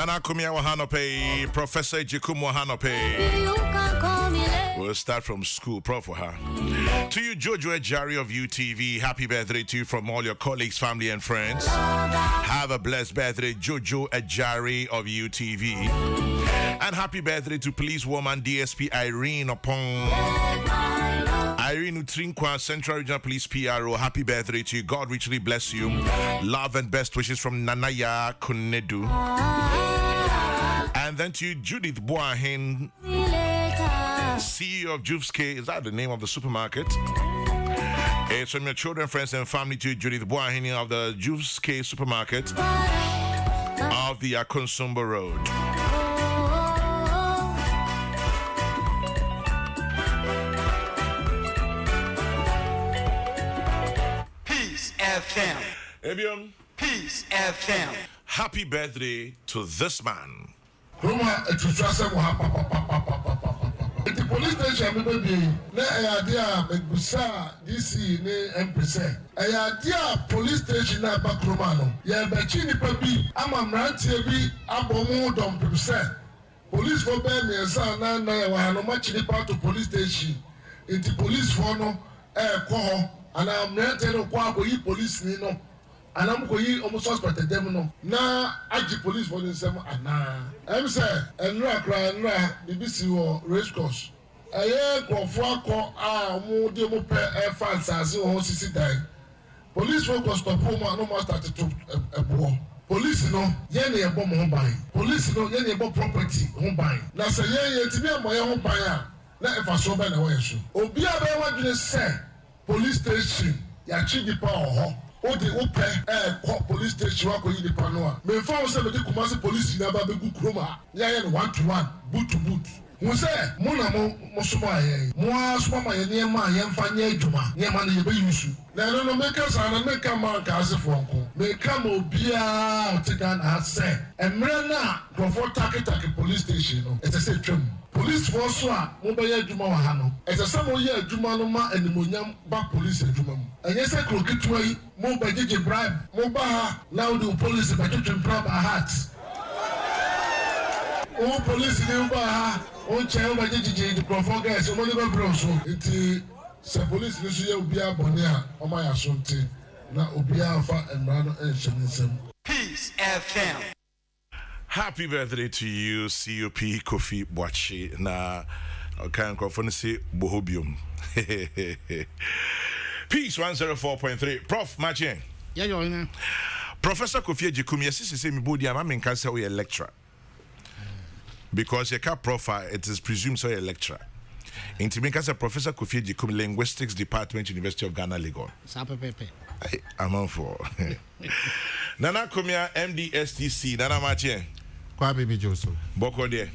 Nana Kumia Wahanope, Professor Jikum Wahanope. We'll start from school, Prof. For her. To you, Jojo Ejari of UTV, happy birthday to you from all your colleagues, family, and friends. Have a blessed birthday, Jojo Ejari of UTV. And happy birthday to policewoman DSP Irene Irene Utrinkwa, Central Regional Police PRO. Happy birthday to you. God richly bless you. Love and best wishes from Nanaya Kunedu. And then to you, Judith Boahin, CEO of Juvske. Is that the name of the supermarket? It's from your children, friends, and family to you, Judith Boahin of the Juvske supermarket of the Akonsumba Road. FM. Ebion. Peace FM. Happy birthday to this man. The police station baby na ayadia megbusa DC ne MPC ayadia police station na bakroma no ya bachi nipa bi amamrantie bi abomu dom pepse police for be miensa na ya wa no machi nipa to police station the police for no ko ho ana mrante no kwa akoyi police ni no ana mkoyi omo suspect dem no na agi police for them ana em say enra kra enra BBC wo race course aye krofo akọ a mo de mo pe fans as wo sisi dan police for go stop home no more start to ebo police no ye na ebo mo ban police no ye na ebo property ho ban na say ye tibi amoye ho ban a na efa so ba na wo yeso obi aba wadwene say police station ya chi di pa ho o de o pe police station wa ko yi di pa no a me fa o se me di Kumasi police na ba be gu kroma ya ye no 1 to 1 boot to boot mo se mo na mo suma ye mo asuma ma ye ne ma ye mfa nya adwuma ye ma na ye be yusu na no me ka sa na me ka ma ka asefo nko me ka ma obia o te ga na se emre na comfort take police station no it say twam police force a mo be ye adwuma wa ha no it say mo ye adwuma no ma animonyam ba police adwuma mu enye se krokitwa yi mo be jeje bribe mo ba ha na o the police be jeje bribe a heart o police ni ba ha o che o be jeje the crofo guys o mo ni be bro so enti se police ni so ye obia bone a o ma ya so nti na obia fa emra no enhyenisem. Peace FM. Happy birthday to you, COP Kofi Boachi. Na okay, microphone say bohobium. Peace 104.3. Prof Machi. Yeah, you Professor Kofi Jikum, yes, say me body am in cancer we a lecturer. Because you can profile, it is presumed so a lecturer. In Timikasa, Professor Kofi Jikum, Linguistics Department, University of Ghana, Legon. I'm on for Nana Kumia, MDSTC, Nana Machi. Kwame Mijoso. Boko de.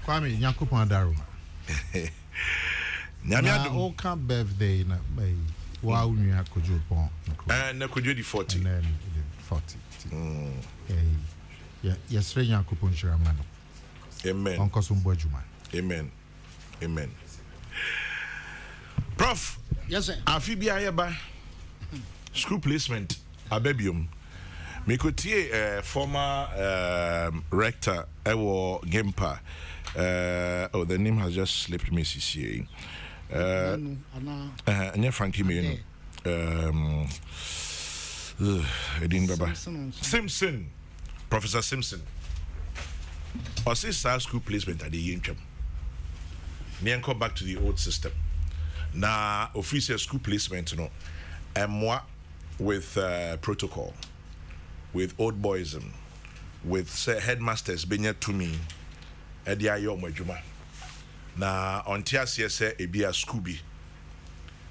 Kwame Nyankopon Daruma. Nyamia do kan birthday na bay. Wa unya kojo pon. And na kojo di 40. And then 40. Yes, Nyankopon Shirama. Amen. Onko Sumbo Juma. Amen. Amen. Prof. Yes, sir. Afibia yeba. School placement abebium. Me could former rector Ewo Gempa. The name has just slipped me. CCA. Frankie Mayen. Simpson. Professor Simpson. Or say school placement at the Yincham. Me come back to the old system. Now official school placement, you know, and moi with protocol, with old boysm, with headmasters being to me, at the ayo majuma. Na on tiasia say ebia Scooby.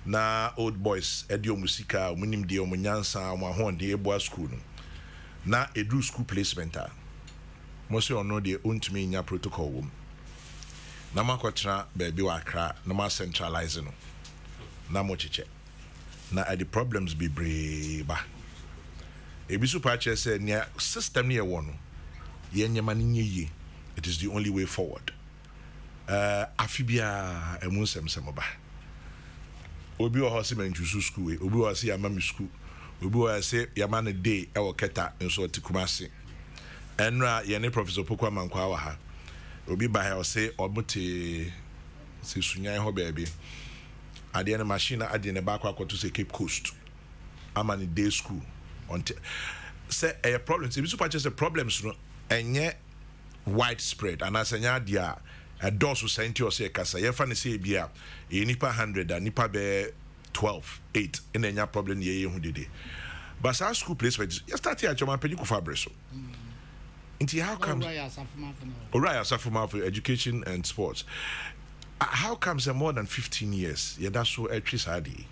Na old boys edio musika munim de omunyansa mo ho de ebo school no. Na edu school placement a. Mo se ono de ontumi nya protocol wom. Na makotra baby wa Accra na ma centralize no. Na mo chiche. Na the problems be brave. Ebisu pache say near system near one. Ye nyama ni ye. It is the only way forward. Afibia emunsem semoba. Obi wa hosi menchusu school, obi wa si yamami school, obi wa say yamane day e wo keta nso ti Kumasi. and yene Professor Pokwa Mankwa wa ha obi ba ha say obote se sunya ho baby ade na machine ade na ba kwa to say Cape Coast amani day school until say a problem se bi super just problems no enye widespread and asanya dia a dosu senti or say kasa ye fa ne say bia e nipa 100 and nipa be 12 8 in enya problem ye hu dede but our school placement you start here choma pedi ku fabreso into how comes Oraya Safuma for education and sports how comes more than 15 years yeah that's so electricity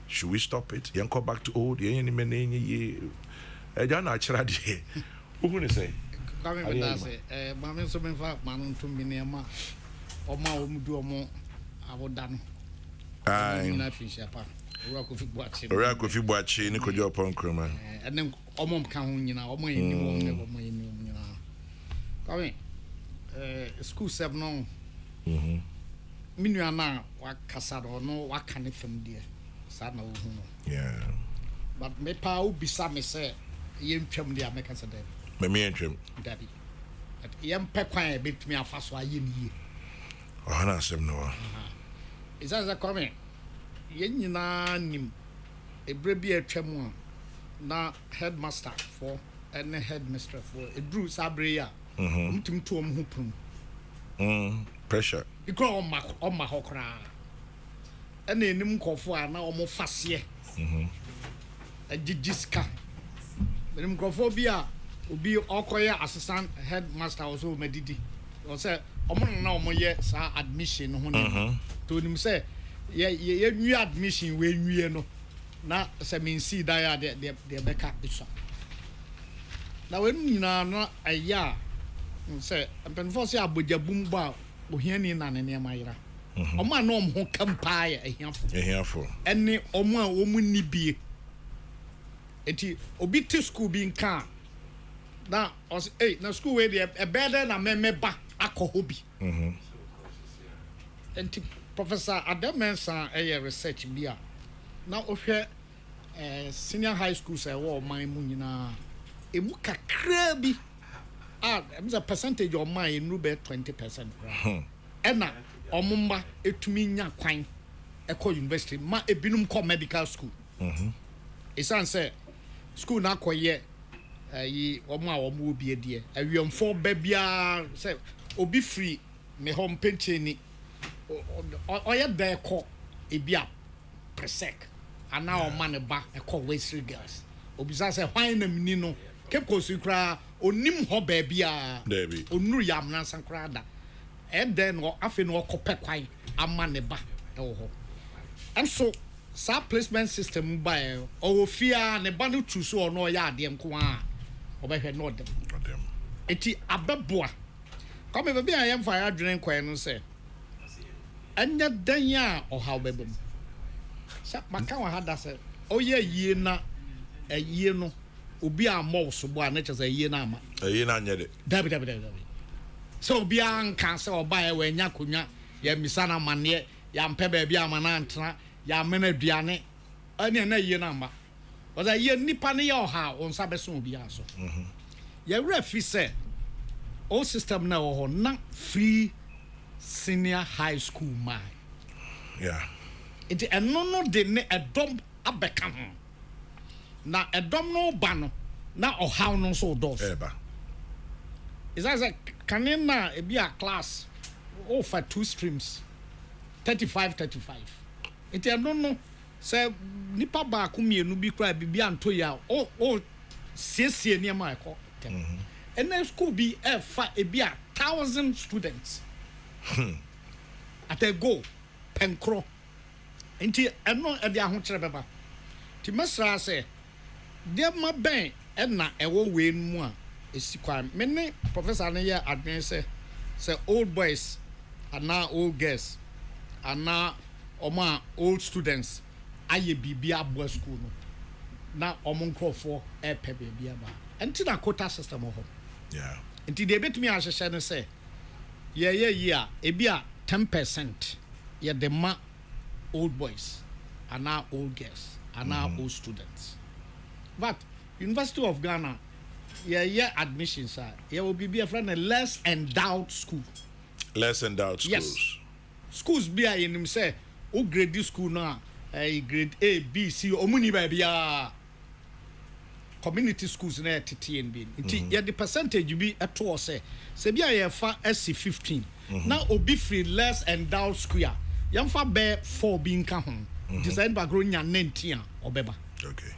should we stop it you go back to old ye any men ye jana chirade who ne say coming with say mama so me fa man to me nema o ma o mu du o mo awoda no na fish apa ora ko fi boache ni ko jo pon kroma and omom ka ho nyina omo yini mo ne omo yini nyina kame school 7 no minua na wa kasa do no wa ka ne fam de sa na wo hu no yeah but me pa u bisa me say ye ntwam de ameka sa de me ntwam dabi at ye mpe kwan e betumi afa so aye ni ye na sem no is that coming ye nyina nim ebre bi atwam na headmaster for and headmistress for a drew sabre ya mtum to om hupum pressure because on ma hokra and enim kofo na omo fase agigiska enim kofo bi a obi okoye assistant headmaster also medidi o say omo na omo ye sa admission ho ne to nim say ye nwi admission we nwie no na se min see da ya de beka iso na we nyina no aya say ampenfo say abojabum ba ohiani na ne mayira omo na omo kampa ya ehiafo ene omo a omo ni bie enti obi te school bi nka na os na school we de e better na memeba akọ bi enti Professor Adamensa research bia na ohwe senior high school say wo man mu nyina emu kakra bi there's a percentage of my in be 20% ena omumba etumi nya kwan eko university ma ebinum ko medical school isan say school na koye yi omo a omo obi edie awiemfo ba bia say obi free me home pencheni oya deko ebia presec ana o man ba eko Wesley girls obisa say hwan na mni no kepko sikra onim ho ba bia onuru yam na sankra da then no afi no kopɛ kwan ama ne ba ɛwɔ hɔ ɛnso sa placement system ba ɔwɔfia ne ba no tu so ɔno ɔyɛ adeɛ nko a ɔbɛhwɛ no ɔdem eti abɛboa kɔme baabi a yɛmfa yɛ adwene nkɔɛ no sɛ ɛnyɛ dan a ɔhaw bɛbam sɛ maka wa ha da sɛ ɔyɛ yie na ɛyie no obi a mɔ so bo a ne kyɛ sɛ yie na ama yie na nyɛ de dabi so obi an kan sɛ ɔba yɛ wanya konya yɛ misana manne yɛ mpɛ baabi ama na antena yɛ amena aduane ɛne na yie na ama ɔda yɛ nipa ne yɛ ɔha on sa bɛso obi aso yɛ wura fi sɛ all system na wɔ hɔ na free senior high school ma yeah it ɛno no de ne ɛdɔm abɛka ho na ɛdɔm no ba no na ɔhaw no so dɔs eba is that kanina e be a class for 2 streams 35 it I don't know say nipa ba ko mienu bi kra bibia anto ya o siesie ne ma ekọ and then school be fa e be 1,000 students at a go penkro enti eno e de ahokyere beba ti mesra say de ma ben e na e wo we mu a esikwan mene professor ne ya adwen say old boys and now old girls and now oma old students aye bibia boys school no na omo nkrofo e pe bibia ba enti na quota system ho yeah enti de betumi ahyehyɛ ne say ye a ebi a 10% ye de ma old boys and now old girls and now old students but University of Ghana yeah admissions yeah will be a friend a less endowed school. Less endowed schools. Yes. Schools be in him say o grade this school now grade A B C omuni baby community schools na TTNB. Yeah the percentage be at all say be a fa SC 15. Now obi free less endowed school yam fa be 4 being ka ho. Design background nya 19 obeba. Okay.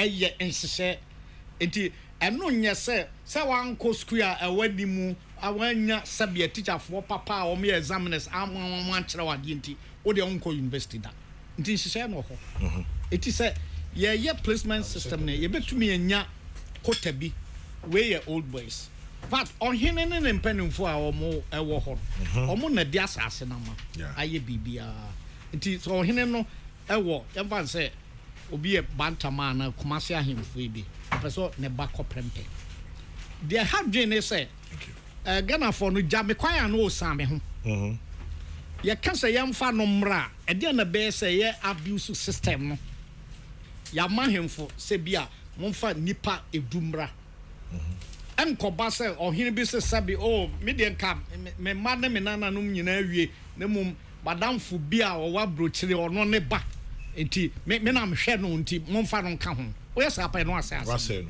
Yeah ensese enti eno nya say wan ko school wadi mu awanya sabia teacher for papa o me examiners amwan kire wade enti o de onko university da enti nsese no ho enti say ye placement system ne ye betumi anya quota bi we ye old boys but on hene ne mpanimfo a omo ewo ho omo na di asase na ma aye bibia enti so on hene no ewo ye fan say obi e bantama na kumase ahemfo bi person ne ba koprempe they have done say Ghana for no jam kwaya no osame ho ye ka say ye mfa no mra e de na be say ye abuse system no ya mahemfo se bia momfa nipa edumra enkoba say ohene bi se sabi me de nka me ma na me nana no nyina awie na mum badamfo bia o wa brochire ono ne ba enti me na mhwe no enti momfa no nka ho o yes apa no asase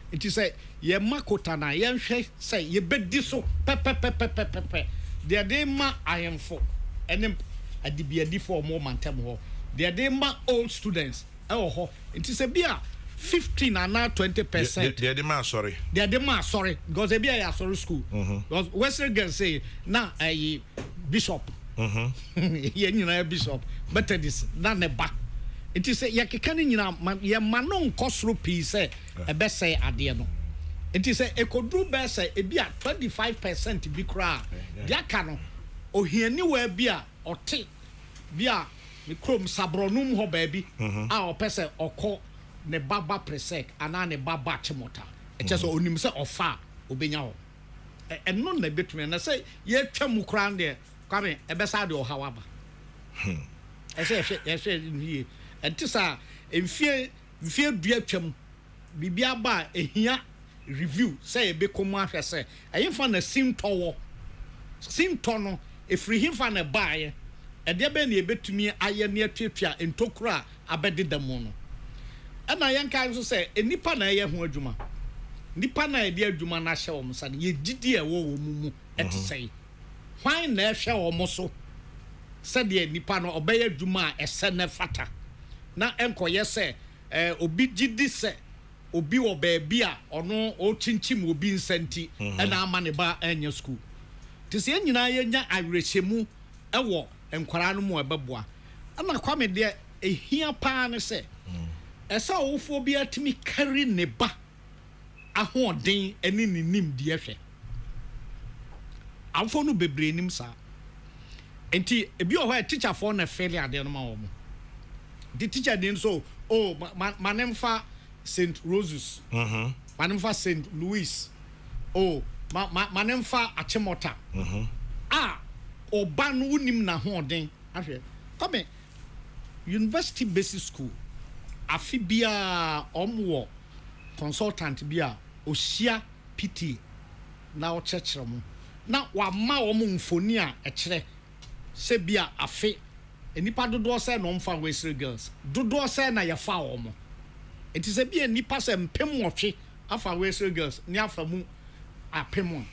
it is say ye makota na ye hwe say ye bedi so pe de ma ayemfo enem adibiadi for more mantem ho de ma old students ho it is say bia 15 and now 20%. The man sorry. The man sorry because they be a sorry school. Because Western girls say na a bishop. Ye nyina bishop better this na ne ba. It is say ya kekani nyina ye manon kosro pi say e be say ade no. It is say e kodru be say e bi a 25% bi kra. Dia ka no ohiani wa bi a ote bi a me krom sabronum ho ba bi a opese okọ ne baba presek ana ne baba chimota e che so onim se ofa obenya ho no na betumi na say ye twam kra de kwame e be sa de ohawaba e say hie entisa mfie dua twam bibia ba ehia review say e be komu ahwe say eyimfa na simtowo no efri himfa na baaye e de be na e betumi aye ne atwatwa entokura abede damo no ana yanka so say enipa na ye ho adwuma nipa na ye de adwuma na hye wo msa ye gidi e wo mu eti say hwan na hye wo mo so said de nipa no obey adwuma a ese ne fata na enkoye say obi gidi say obi wo baabi a ono o chinchim obi nsanti na ama ne ba anya school ti say nyina ye nya awerechemu ewo enkwara no mu ebeboa ana kwame de ehia pa ne say esa ofo bi atimi carry ne ba ahoden eni nim de ehwe afo no bebre nim sa enti ebi o ho teacher for na failure de no ma wo mo the teacher din so manemfa St. Roses manemfa St. Louis manemfa Achimota oba no unim na hoden ahwe come university basic school afi bia omwo consultant bia osia PT na o chechre mu na wa ma wo mfoni a ekere se bia afi enipa dodo se no mfa Western girls dodo se na ye fa wo mo enti se bia enipa se mpem wotwe afa Western girls ni afa mu apem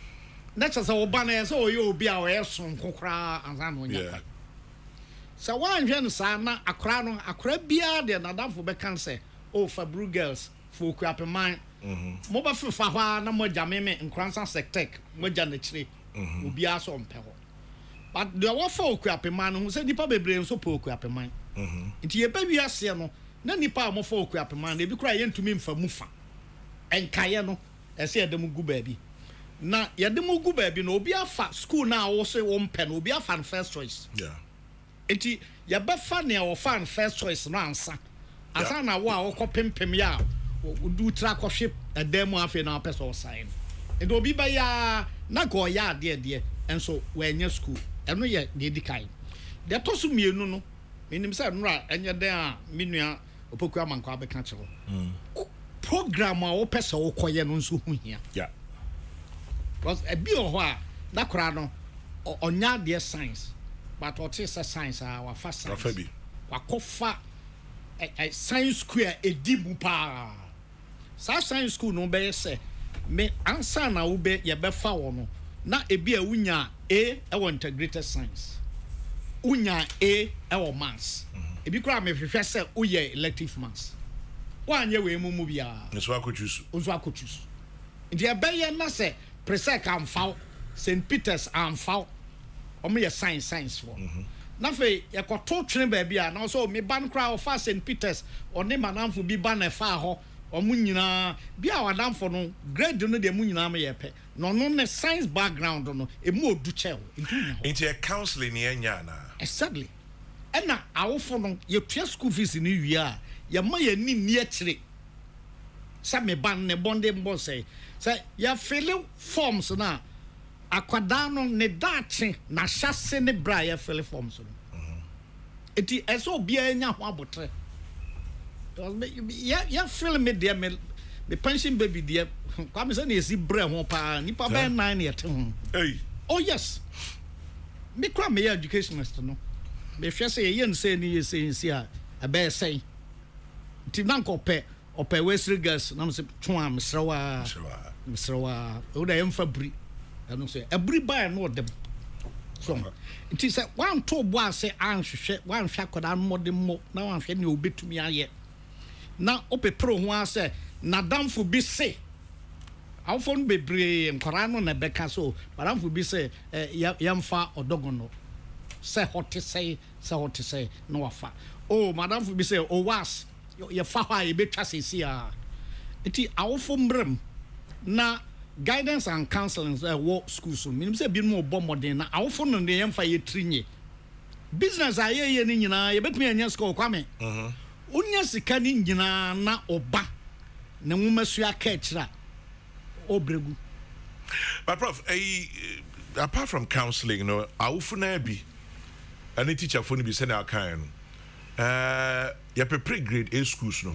na chese wo ba na ye se oye obi a o ye son kokra anza no nya so one hwen sa na akra bia de nadamfo be kan say Fabru girls for Kuapeman mo ba fefa hwa na mo jameme nkransa sectek mo ja na chire obi aso mpe ho but the wo for Kuapeman no say nipa bebre nso po Kuapeman nti ye ba wiase no na nipa mo for Kuapeman na bi kura ye ntumi mfa mu fa enkaye no ese ye dem gu baabi na ye dem gu baabi no obi afa school na wo se wo mpe no obi afa first choice eti ya befa ne o fan first choice no ansa na wo a wo kopempem ya du tra kohwe edem afi na person sign and obi ba ya na go ya de enso we anya school eno ye de dikai de tosu mienu no menim se nra enye den a menua opoku amanko abeka kyewo program a wo pese wo koye no nso hu hia yeah because e bi o ho a da kora no onya de science but what is a science our first science wakofa a science square edibu pa sa science school no be say me ansa na wo be ye be fa wo no na ebi a wunya e wo integrated science unya e wo maths ebi kora me hwehwe say uye elective maths wanye we mu bia nso akochusu ndi e be ye na say presec am fa St. Peter's am fa omo ye science for na fe ye koto twene ba bia na so me ban kra o fa St. Peter's oni manamfo bi ba na fa ho omo nyina bia wadamfo no grade no de mu nyina ma ye pe no ne science background no e mu odu che into a counseling ye nya na exactly ena awofo no ye tua school fees ni wi a ye ma ye ni akire sa me ban ne bonde mbo say ya fill forms na akwada no ne dache na hyase ne bra ya fill forms no eti eso bia nya ho abotre ya fill me dia me pension baby dia kwa me say na esi bra ho pa nipa ba 9 yet ho hey oh yes me kwa me educationist no me hwe say ye nse ni ye say a aba say ti nanko pe ope western girls na me say twa mesrawa o da yemfa bri anu say abri ba no dem so it is one to bo say anhwehwe wan hwa koda modem mo na wan hwe ne obetumi aye na opepro ho ase na damfo bi se awfon bebre nkora no na beka so baramfo bi se yemfa odogono se hot say no wafa oh madamfo bi se o was ye fa ha ye betwa sesi a enti awfo mbrem na guidance and counseling wo school so minim say bi no obo modern na awfo no ne yemfa ye trinye business aye ni nyina ye betumi anya school kwame unya sika ni nyina na oba na nwumasu aka kira obregu but prof apart from counseling you know awfo na bi any teacher for ni bi say na kan ya prepare grade A schools no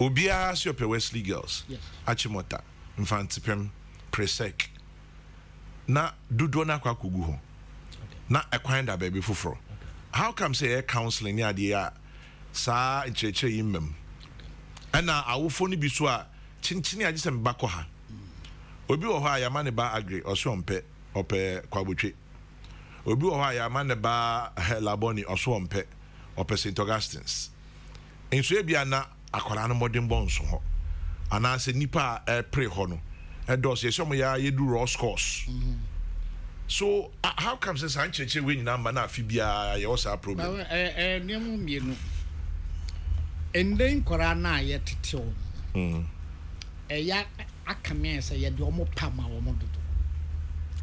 obia se ope Wesley girls achimota infantipem presec na dudo na kwa kugu ho na ekwan da baby foforo how come say counseling ya dia sa ncheche yimem ana awofo ni bi so a chinchini agise mbakọ ha obi wo ha ya mane ba agri oso mpe ope kwabotwe obi wo ha ya mane ba laboni oso mpe ope St. Augustine's enso ebia na akwara no modern bonso ho ana se nipa pre ho no edos ye somo ya yedu raw scores so how comes this ancheche we nyina ma na afibia ye wasa problem nemu mienu enden kwara na ye tete o ya akame se ye de omo pama wo mo dodo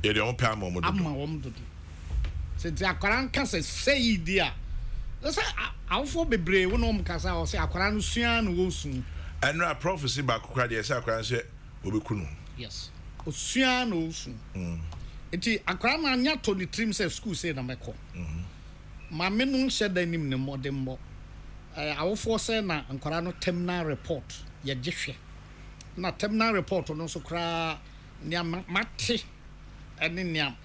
ye de omo pama wo mo dodo ama wo mo dodo se ti akwara nka se sei dia say awfo bebre wo no mkasa o say akwara no sua no wo sun enra prophecy ba kokra de say akwara se obekunu yes o sua no wo sun eti akwara na anya to ni trim say school say na meko ma me no sheda nim ne modem bo awfo say na akwara no terminal report ye gehwe na terminal report no so kra nia mate ene nia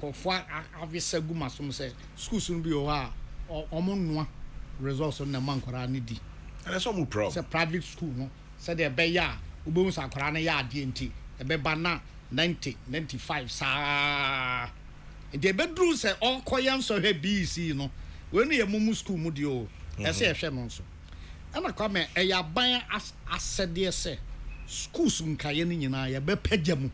kofo avisa gu masom say school sun bi o ha omonwa results na mankora ni di and so mu pro say private school no say the be ya ubon sakora na ya ade enti e be ba na 90 95 sa e de be dru say okoyan so hwe BC no we no ye mumu school mu di o e say hwe no so ana kwa me e ya ban asede say schools nkaye ni nyina ye be pagya mu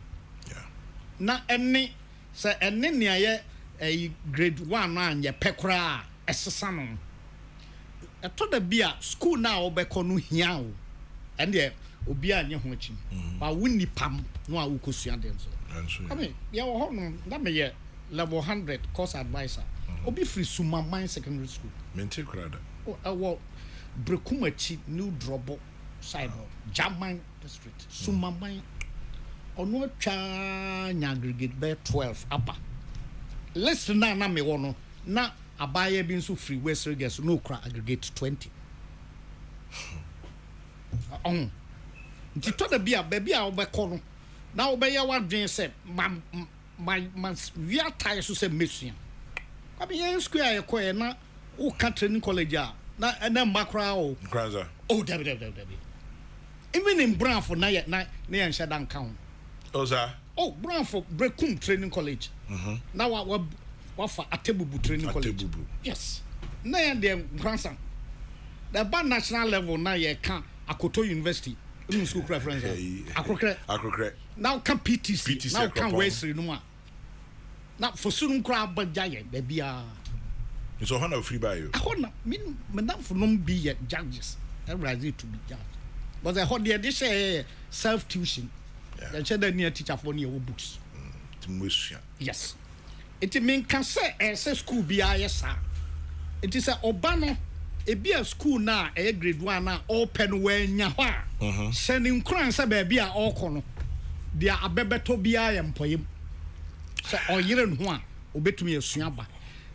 na enne say enne ne ye grade 1 anye pekora esesa no eto da bia school na obekọ no hia o ende obi anye ho achi ba woni pam no a ukosua den so ame ya wo ho no da me ye level 100 course advisor obi free Sumaman secondary school mente krada wo brekumachi new drobo side German district Sumaman ono atwa nya aggregate be 12 upper list na me wo no na abaye bi nso free western girls no kra aggregate 20 nti to da bia ba bia obekọ no na obeya wadwen se my via tie so se mesua kwabi yen square ye koye na wo ka training college na makra o Kranza. oh dabi even in Branford na yen shada nka ho Oza. oh Branford Brekum training college na wa fa Atebubu training college yes na yen dem grandson the band national level na ye kan Akoto University in school preference Akrokre now can PTC now can Wesley no na for sunum kra bajaye da bia so hana free by you ahona me na for no be judges everybody to be judged but the hot they say self tuition yeah said that near teacher for near books yes it mean can say school bia yes sir it is a obano e bia school na grade 1 na open we nya ho a sending kran say ba bia okono dia abebeto bia ye mpoyem se oyire no a obetumi asua ba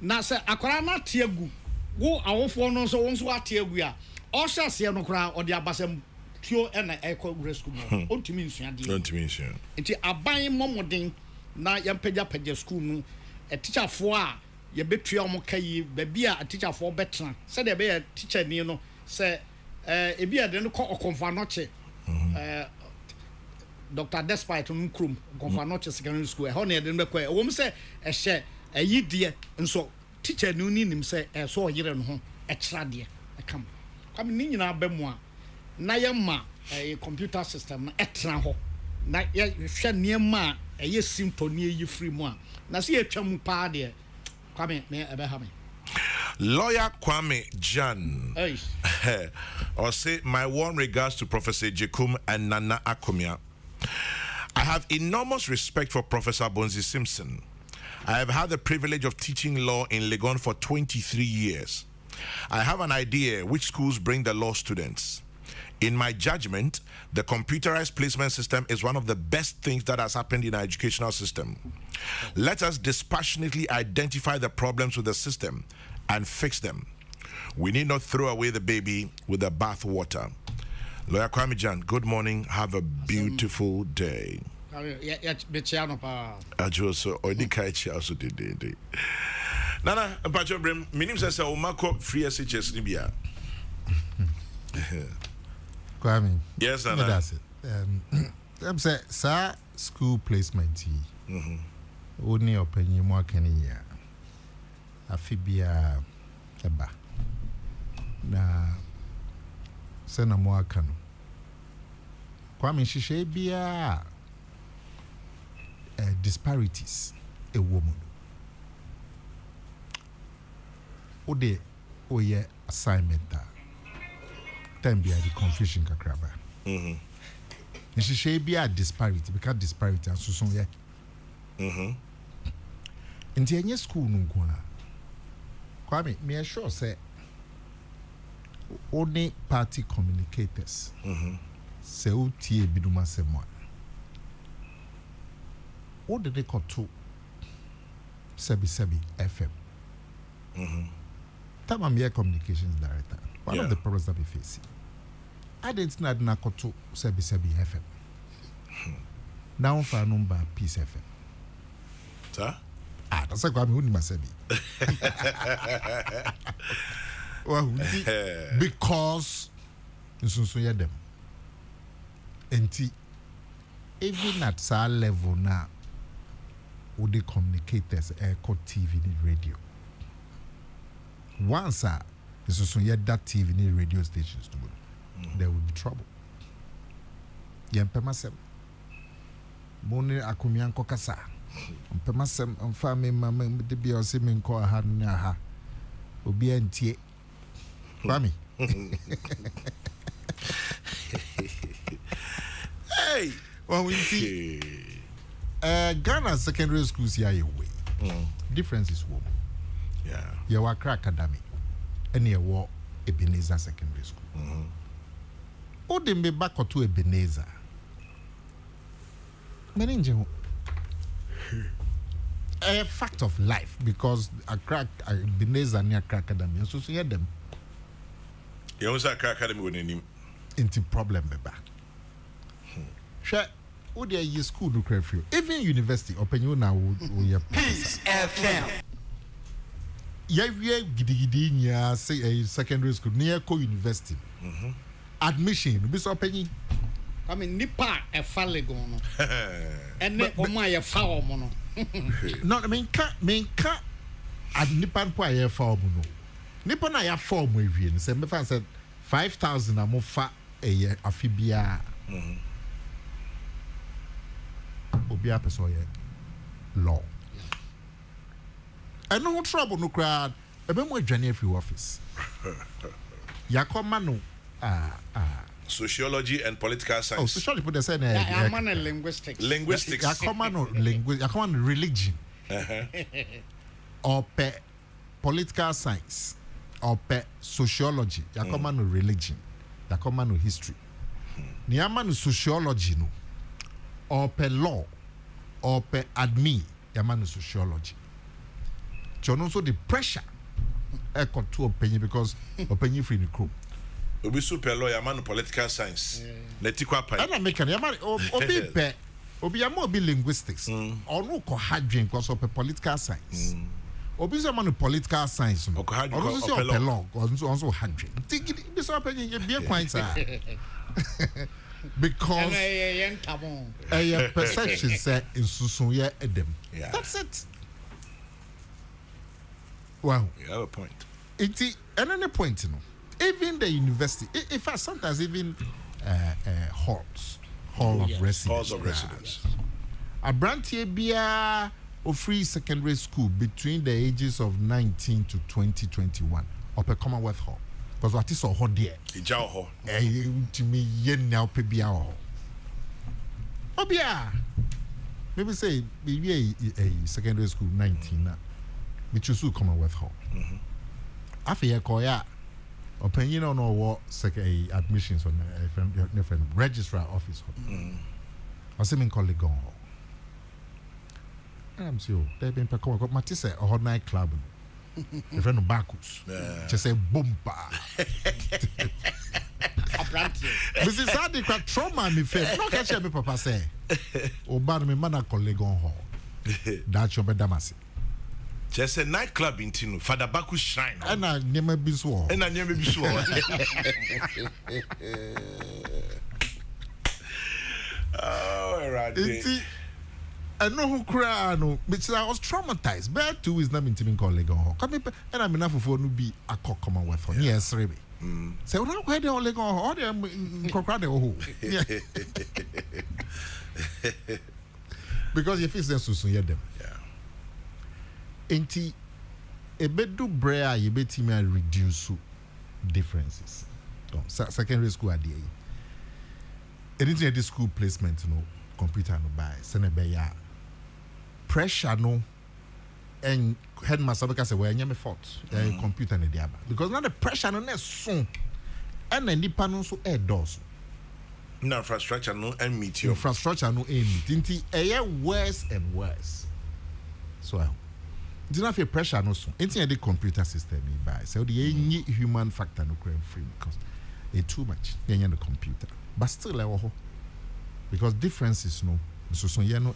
na se akwara na tiagu wo awofo no so won so atiagu a o hyase no kra o de abasem tuo na eko school no ontumi nsua de ontumi nsua enti aban momoden na yampagya school no teacher fo a ye betua mo kai ba bia teacher fo betra se de be teacher ni no se e bia de no ko okonfa no che Dr. Despite Nkrum Gonfanoche Secondary School e ho na de mbekwa e wo m se e hye ayidie nso teacher no ni nim se e so oyire no ho e kira de e kam kwam ni nyina ba mu a na ye ma computer system na etra ho na ye hwe niema a ye symptony ye free mu a na se ye twam pa de kwame me ebe ha me Lawyer Kwame Jan or say my warm regards to Professor Jekum and Nana Akomia. I have enormous respect for Professor Bonzi Simpson. I have had the privilege of teaching law in Legon for 23 years. I have an idea which schools bring the law students. In my judgment, the computerized placement system is one of the best things that has happened in our educational system. Let us dispassionately identify the problems with the system and fix them. We need not throw away the baby with the bath water. Lawyer Kwame Jan, good morning. Have a beautiful day. Ajoso odikaichi also did. Nana, Pacho Brim, minim says a umako free SHS Libya. Kwame. Yes, Nana. That's it. I'm say, sir, school placement. Only opinion more can hear. Afibia eba. Na sena more can. Kwame shishe bia disparities a woman. Ode oye assignment da. Time be the confusion kakraba. Shishe bia disparity because disparity and so ye. Nti enye school no nko a. Kwame, me sure say only party communicators. Se utie biduma semwa. What did they call to Sebi FM? Time I'm here communications director. One of the problems that we face. I didn't know that to Sebi FM. Now for a number Peace FM. Sir? That's like I'm only Sebi. Well, because so yeah them. And even at our level now, would they communicators called TV and radio? Once that TV and radio stations to there will be trouble. Yempema Moni akumianko kasa. Mpema sem mfame mama de bia o se me nko ha na ha. Obi antie. Kwame. Hey, well we see Ghana secondary schools here your way. Difference is one. Yeah. You were Academy and you were Ebenezer Secondary School. Or they may back to Ebenezer. Meninja a fact of life because a crack Ebenezer near Crack Academy. So hear them. You also Crack Academy with him into problem back. Share would you school do curfew? Even university open you now would Peace FM. Yeah, giddy near say a secondary school near university. Admission be so penny. I mean, nipa a faligono. And then my foul mono. Not mean cat at Nipan Poya form. Nippon I have form with you. Same if I said 5,000 a more fat a year a fibia. Obia Pesoye law. And no trouble, no crowd. A bit more journey for office. Yakomano. Sociology and political science. Oh, sociology put the same. I'm on a linguistics. Linguistics. Yakomano religion. Or pe political science. Or pe sociology. Yakomano religion. Yakomano history. Niamano sociology no. Or pe law. Or pe admin. Yamano sociology. John also the pressure. I got to opinion because opinion free in the crew. Obi super lawyer man political science. Netikwa pai. And I make an obi pe obi amo be linguistics. Or no ko hadwin because of political science. Obi so man political science. Or also law also hadwin. Think this opinion you be quite because a perception say in susunya edem. That's it. Wow. You have a point. It's another point, you know. Even the university, in fact, sometimes even hall of residence. Halls of residence. A branch bia of free secondary school between the ages of 19 to 2021 up a Commonwealth Hall. Because what is a hall there? Ijao hall. To me, yen now pebia hall. Obia. Maybe say maybe a secondary school 19 now. Which is Commonwealth Hall. After a koya, opinion on what second admissions on different registrar office. I see me colleague gone. I'm sure they've been performing. But Matisse a hot night club. A friend of Bacchus. Just say boompa. This is how they got trauma me face. No catch me papa say. Oban me mana colleague on hall. That's your bedamasi. Just a nightclub in Tino, Father Baku Shrine. And I never be sworn. And I never be sure. Oh, right. I know who cry, no, but I was traumatized. Bad too is not meant to be called Legon. And I'm enough for no be a cock Commonwealth. Yes, Remy. So now where they all Legon or them Kokrokoo. Because if it's them soon, them. Enti ebedu brea you beti me reduce differences. Secondary school ade. Anything at the school placement no computer no buy. Sene be ya pressure no and headmaster because say we nyame fault. Computer na dia ba. Because now the pressure no na so and the nipa no so air doors. No infrastructure no and meet you. Infrastructure no aim meet. Enti worse and worse. So it's not a pressure no so. Anything the computer system by. So the human factor no crime free because it's too much. The computer. But still because differences no so no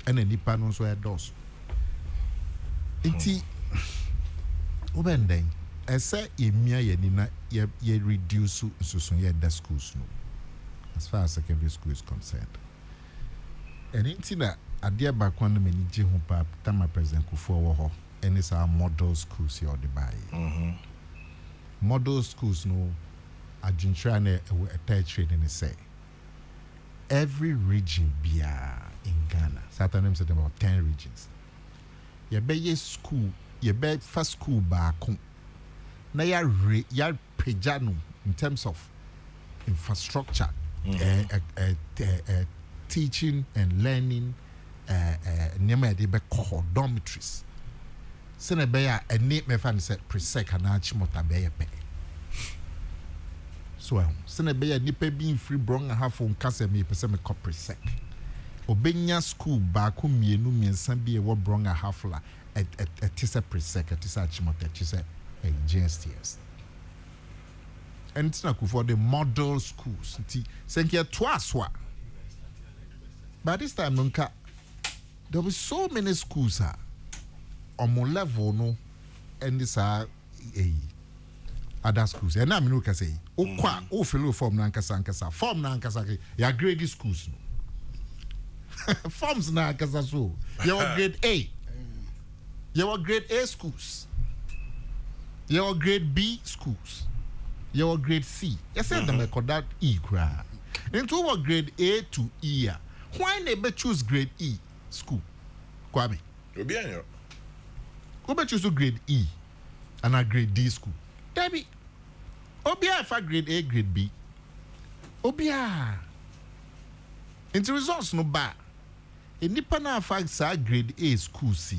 and then nipa no so does. Enti obenden ese emia ye nina ye reduce so the schools no as far as secondary school is concerned. And intina adia bakwan na manije ho pa tama president Kufuor wo ho any sa model schools here the buy. Model schools no adjuntra na a tertiary in say every region bia in Ghana Saturday said about 10 regions ye be school ye be first school ba ko na ya pejano in terms of infrastructure teaching and learning nema de be call dormitories sene be ya eni me fan say presec na chimota be ye pe so sene be ya nipa bi free bron half on kase me pese me presec obenya school ba ko mienu miensa bi e wo bron half la etise presec etise chimota etise GSTS and it's not for the model schools. Thank you twice. By this time, nunca there were so many schools on my level no, and this other schools. And I mean, say, oh, fellow form nankasa, form nankasa, ya grade schools. Forms nankasa so. You are grade A. You are grade A schools. You are grade B schools. You are grade C. You said them call that E cry. Into what grade A to E? Why never choose grade E school? Kwame. Obianyo. Who choose to grade E and a grade D school? Debbie. Obia for grade A, grade B. Obia. Into results no bad. In the na facts are grade A school C.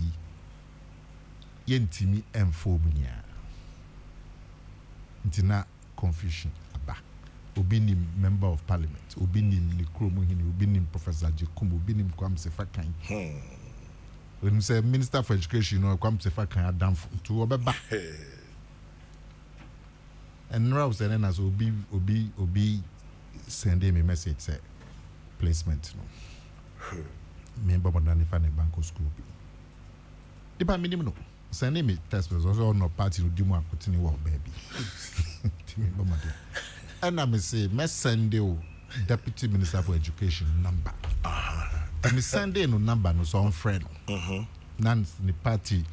Yentimi and phobia. Into na confusion. Obinim member of parliament, Obinim Nikromuhini, Obinim Professor Jekum, Obinim Kwamse Fakan. When you say Minister for Education, you know Kwamse Fakan Adam to Obeba. And now then as Obi sending me message say placement no. Member of the Banco School. The minimum no. Sending me test was also no party to do more continue work baby. And I may say, me send you Deputy Minister for Education number. And me send you no number no so on friend. Nan the party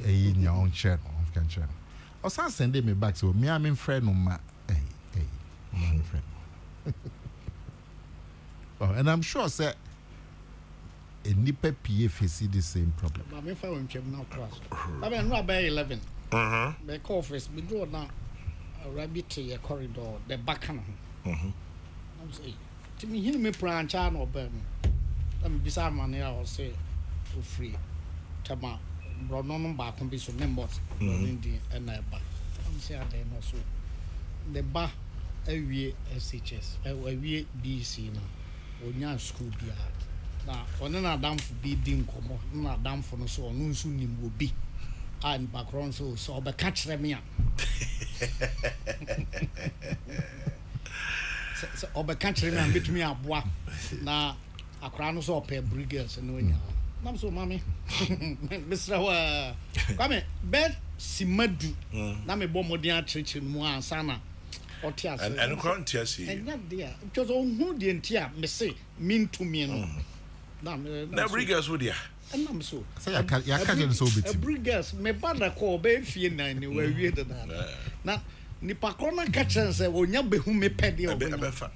in your own channel, can channel. Or some send me back so me I'm in friend no ma. Hey, my friend. Oh, and I'm sure say a nipa PF see the same problem. But me find him now class. I mean, no by 11. The office we draw now. A rabbit a corridor, the back on. I'm saying, to me, he may branch out or burn. I'm beside money, I will say, for free. Tama, brought no back on this members, and I back. I'm saying, I know so. The bar, a week SHS, a week BC now, or young school beard. Now, when I'm down for bidding, not down for no so, no soon will be. And background so but catch them here. So over country man bit me up na a crown so pair briggers and no I'm so mommy Mr. Come bed simadu na me bomb modern church in one sana or tears and crown tears and not there because on who the entire me say mean to me no na briggers would ya and I'm so say I can't so bit briggers me bad call be fie na ni we wie de na nipa krona ka chen say onya behu me pede o befa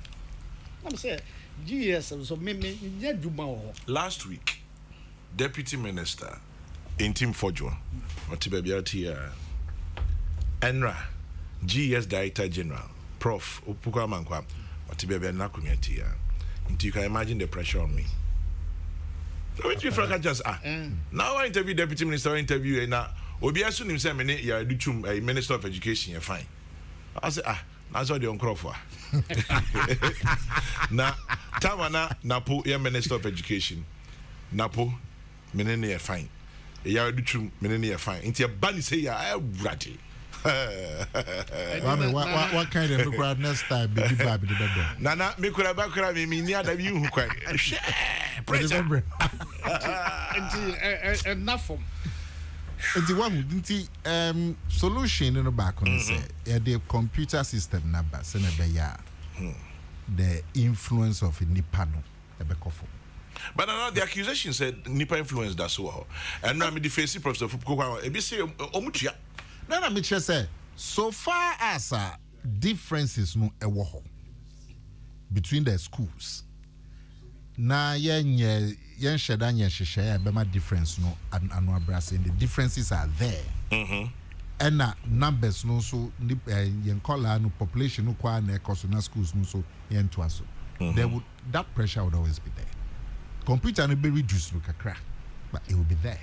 I'm say GS so me nya djuma wo last week deputy minister in team Fojo otibebiati Enra GS director general prof Opukwa Mankwa otibebia na community you can imagine the pressure on me. Which Frank just now I interview deputy minister interview na obi asu nim say me ne ya dutum minister of education you fine. I say na so the onkrofo na tawana napo ya minister of education napo me ne ya fine ya dutum me ne ya fine nti ba ni say ya awurade what kind of required next time baby baby the better nana me kura ba kura me ni ada bi hu kwa pressure enough from the one solution in the back on say the computer system number send the influence of Nipano ebekofo. But now the accusation said Nipa influence that so and now me the face Professor Fukoko e be say omutua na me just say so far as differences no ewo ho between the schools na yen sheda yen hwehwe be ma difference no anu abrase the differences are there and numbers no so yen call no population no kwa na ekoso na schools no so yen to aso there would that pressure would always be there. Computer no be reduced no kakra but it will be there.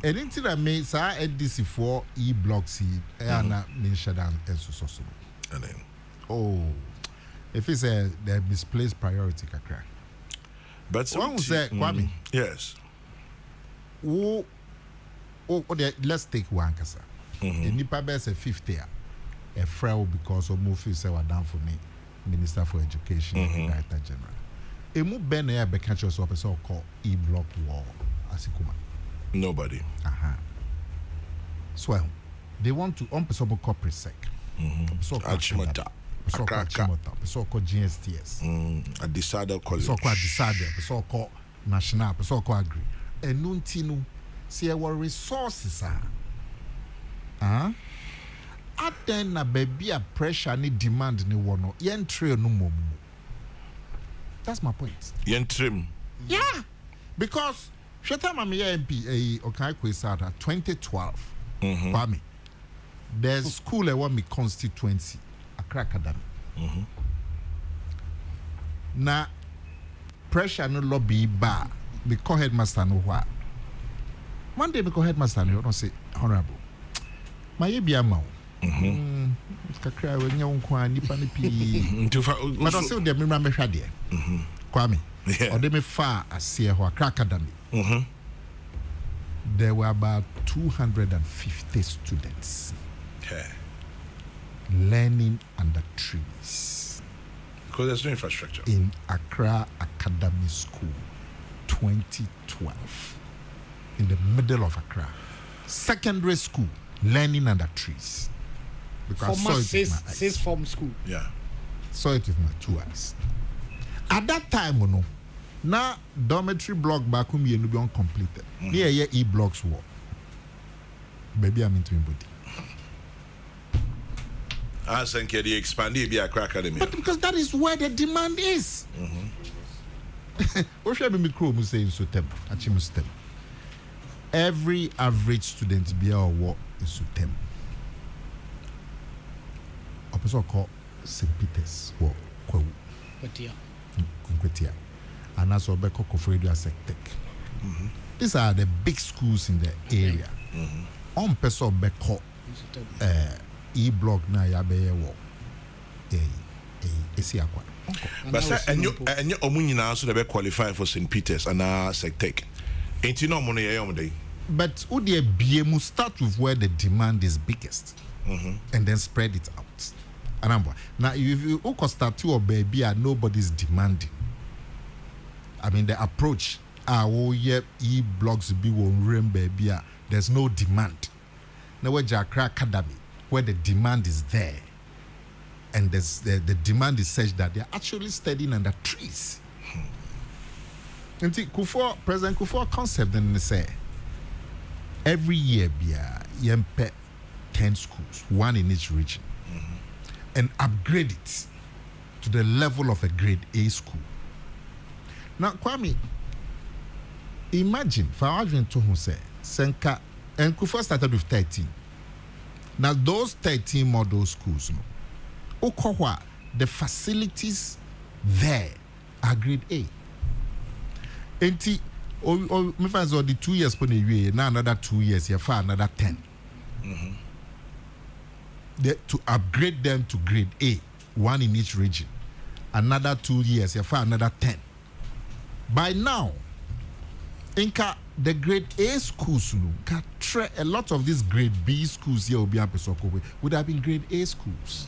And until I may say DC4 E-block C and mention down so. And then if it's the misplaced priority kakra. But one say Kwame. Yes. Let's take one kasa. The nipa best 50 a frail because of move say down for me Minister for Education and Director General. emu ben na be catch us up so call e-block wall asikuma. Nobody. So they want to on person call presec. So Achimota. so called Achimota, so called GSTS. A decided college. So called decided, so called national, so called agri. And nuntinu see our resources are. At then na baby a pressure ni demand ni wono yen trail no more. That's my point. Yen trim. Yeah, because Shata Mami MP okay Kwesada 2012. Kwame. There's school I want me constituency Accra Academy. Na pressure no lobby bar the co-headmaster no what. One day the co-headmaster no say honorable. My be amount. Kakra we nya wonkwa nipa ne pi but also the memra me hwa de Kwame or they me far ase ho Accra Academy. There were about 250 students learning under trees because there's no infrastructure in Accra Academy School 2012 in the middle of Accra secondary school learning under trees. Because former says form school. Yeah. Saw it with my 2 eyes. At that time, you know, now dormitory block back home you be uncompleted. Here, e-blocks war. Baby, I'm into my body. I think the expanded be a Accra Academy. But because that is where the demand is. What should I be cruel saying so tem? Every average student be our war is so tem. Opposite called St. Peter's or Kwetia. And also Kokrokoo as a tech. These are the big schools in the area. On person beko e-block na ya be wo. Esi akwa. But say and you omunyina so be qualify for St. Peter's and Sectech. Ain't you no money day. But would there be must start with where the demand is biggest and then spread it out. Now, if you start to or baby, nobody's demanding. I mean, the approach, e-blocks be one baby, there's no demand. Now, where Accra Academy, where the demand is there, and there's the demand is such that they're actually studying under trees. And President Kufuor concept then say every year, be 10 schools, one in each region. And upgrade it to the level of a grade A school. Now, Kwame, imagine, for argument to who say, Senka, and Kufuor started with 13. Now, those 13 model schools, the facilities there are grade A. And me find the 2 years per year, now another 2 years, you find another 10. To upgrade them to grade A, one in each region. Another 2 years, you find another 10. By now, Inca, the grade A schools, a lot of these grade B schools here would have been grade A schools.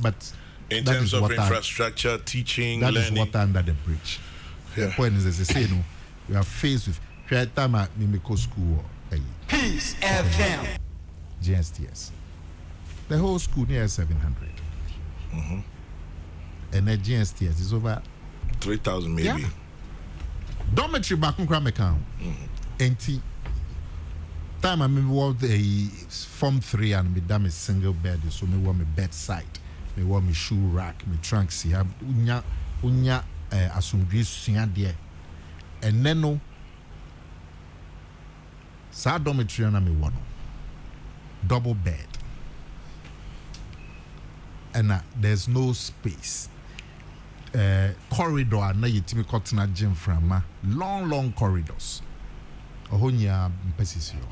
But in terms of infrastructure, teaching, that learning. is water under the bridge. The point is, as they say, we are faced with Tama Mimiko School or Peace FM. GSTS. The whole school near 700. And the GSTS is over 3,000 maybe. Yeah. Dormitory back on Cram account. Empty. Time I remember what the Form 3 and me damn a single bed, so me want me bedside, me want me shoe rack, me trunks here. Unya asumdwe sua de. And then no. Sa dormitory na me want. Double bed. And there's no space. Corridor na yitimi kotena gym from long corridors. Ohonya mpesisi yo.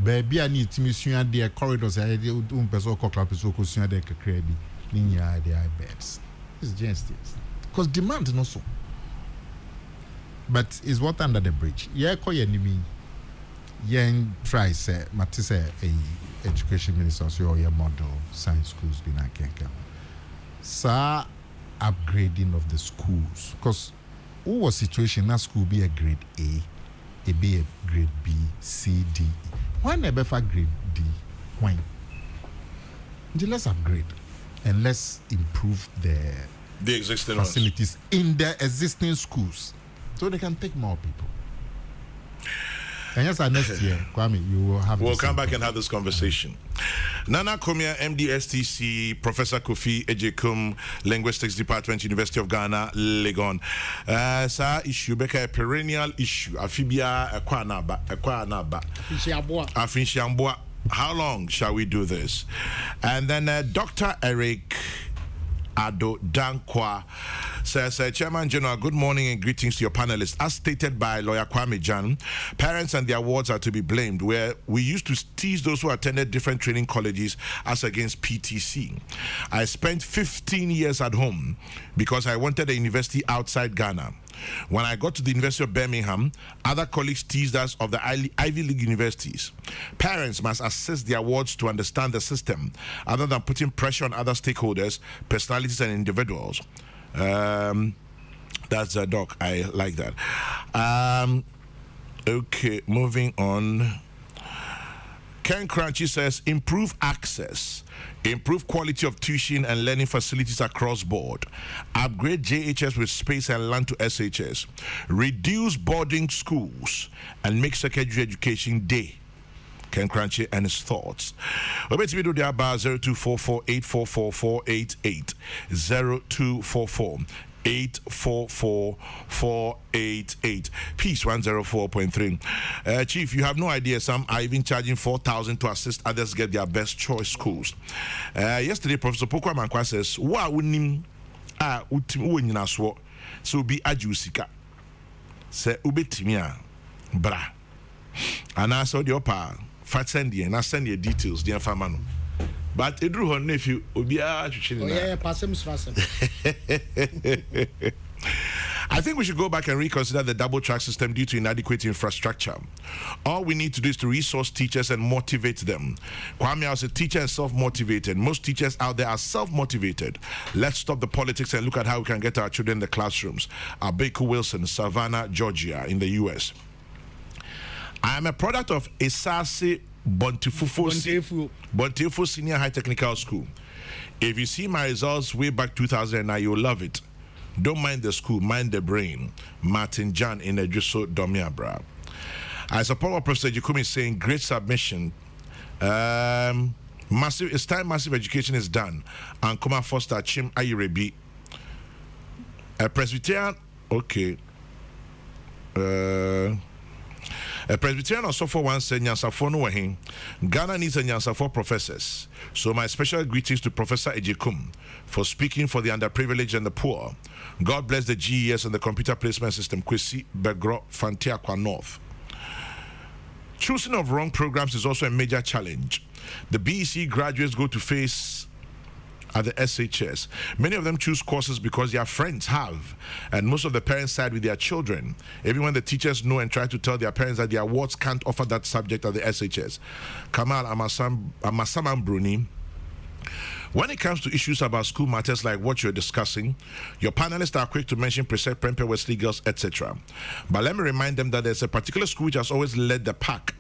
Baby ani yitimi sua de corridors umpeso kokla peso ko sua de kakra bi ninya de beds. It's just this. Because demand no so. But is what under the bridge. Yeah, ko ye nimi. Yen try say matise education minister so your model science schools be na kenka. Sa upgrading of the schools? Because who was situation that school be a grade A, it be a grade B, C, D. Why never for grade D? Why? Let's upgrade and let's improve the existing facilities in the existing schools so they can take more people. And yes, next year, Kwame, you will have. We'll come back and have this conversation. Nana Komia, MD/STC, Professor Kofi Ejekum, Linguistics Department, University of Ghana, Legon. Sa issue, beka a perennial issue. Afibia, Akwanaba. Afinshiamboa. How long shall we do this? And then Dr. Eric Ado Dankwa says, Chairman General, good morning and greetings to your panelists. As stated by lawyer Kwame Jan, parents and their awards are to be blamed, where we used to tease those who attended different training colleges as against PTC. I spent 15 years at home because I wanted a university outside Ghana. When I got to the University of Birmingham, other colleagues teased us of the Ivy League universities. Parents must assess the awards to understand the system, other than putting pressure on other stakeholders, personalities, and individuals. That's a doc. I like that. Okay, moving on. Ken Crunchy says, improve access, improve quality of tuition and learning facilities across board, upgrade JHS with space and land to SHS, reduce boarding schools, and make secondary education day. Ken Crunchy and his thoughts. Obeti do the aba 0244-844-488 0244-844-488. Peace 104.3. Chief, you have no idea. Some are even charging 4,000 to assist others get their best choice schools. Yesterday, Professor Pokwa Mankwa says, "Wa unim unyina so so be ajusika. Se ubetimia bra." And I saw the upper fat send and I send you details, dear Famano. But it drew her nephew, Ubia. I think we should go back and reconsider the double track system due to inadequate infrastructure. All we need to do is to resource teachers and motivate them. Kwame was a teacher and self-motivated. Most teachers out there are self-motivated. Let's stop the politics and look at how we can get our children in the classrooms. Abeku Wilson, Savannah, Georgia, in the US. I am a product of Esase Bontefufo Senior High Technical School. If you see my results way back 2009, you'll love it. Don't mind the school, mind the brain. Martin Jan in Ejuso Domiabra. I support what Professor Jukumi is saying. Great submission. Massive. It's time massive education is done. And Kuma Foster Chim Ayirebi. A Presbyterian. Okay. A Presbyterian also for one said Nyansafo no wahin. Ghana needs a Nyansafo professors. So my special greetings to Professor Ejekum for speaking for the underprivileged and the poor. God bless the GES and the computer placement system. Kwesi Begro Fantiakwa North. Choosing of wrong programs is also a major challenge. The BEC graduates go to face at the SHS. Many of them choose courses because their friends have, and most of the parents side with their children. Even when the teachers know and try to tell their parents that their wards can't offer that subject at the SHS. Kamal Amasaman Bruni. When it comes to issues about school matters like what you're discussing, your panelists are quick to mention Precept, Prempeh, Wesley Girls, etc. But let me remind them that there's a particular school which has always led the pack.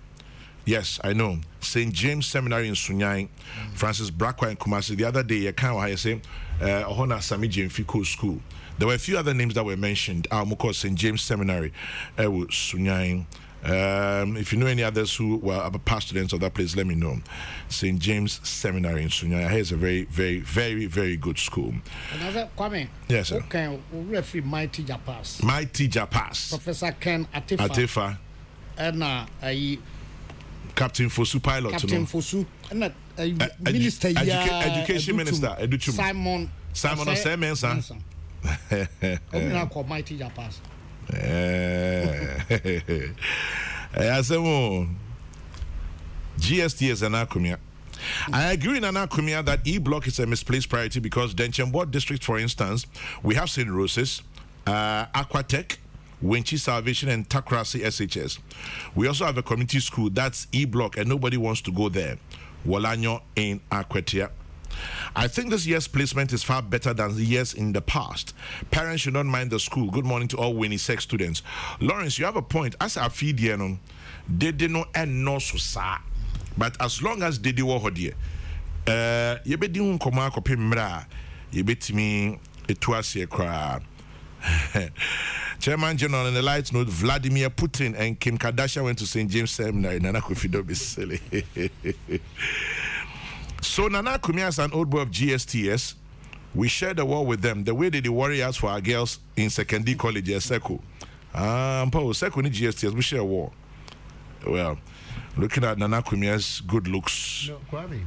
Yes, I know. St. James Seminary in Sunyai, Francis Brakwa in Kumasi. The other day, I say, Ohona Samiji in Fiko School. There were a few other names that were mentioned. Mukos St. James Seminary, Sunyai. If you know any others who were past students of that place, let me know. St. James Seminary in Sunyai is a very, very, very, very good school. Another Kwame. Yes, sir. Okay, referee Mighty Japas. Mighty Japas. Professor Ken Atifa. And Captain Fosu pilot. Captain Fosu. And Minister Education Minister. Simon Osemensa. I'm not called Mighty Japas. GST is an acronym. I agree in Anakumia that E-Block is a misplaced priority because Denchambord district, for instance, we have St. Rose's, Aquatech, Winchi Salvation, and Takrasi SHS. We also have a community school that's E-Block and nobody wants to go there. Walanyo in Aquatia. I think this year's placement is far better than the years in the past. Parents should not mind the school. Good morning to all Winnie Sex students. Lawrence, you have a point. As I feed you, they did not end no so sad. But as long as they do what you be doing come out you bet me it was a cry. Chairman General on the lights note, Vladimir Putin and Kim Kardashian went to St. James Seminary. Nana Kufido be silly. So Nana Kumia is an old boy of GSTS. We share the war with them. The way they worry us for our girls in secondary college, Seko. Seko ni GSTS, we share war. Well, looking at Nana Kumia's good looks. No, Kwame,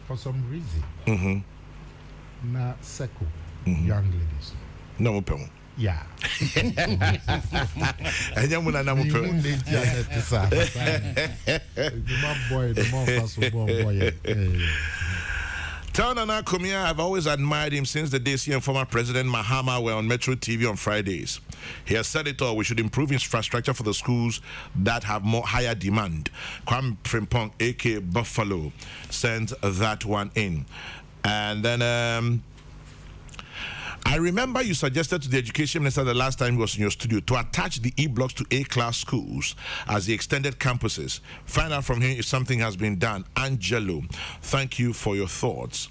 for some reason, na Seko, young ladies. No, Pemo. Yeah. And you want to Tell Nana Kumia, I've always admired him since the days he and former President Mahama were on Metro TV on Fridays. He has said it all. We should improve infrastructure for the schools that have more higher demand. Kwame Frimpong, a.k.a. Buffalo, sent that one in. And then I remember you suggested to the education minister the last time he was in your studio to attach the e-blocks to A-class schools as the extended campuses. Find out from him if something has been done. Angelo, thank you for your thoughts.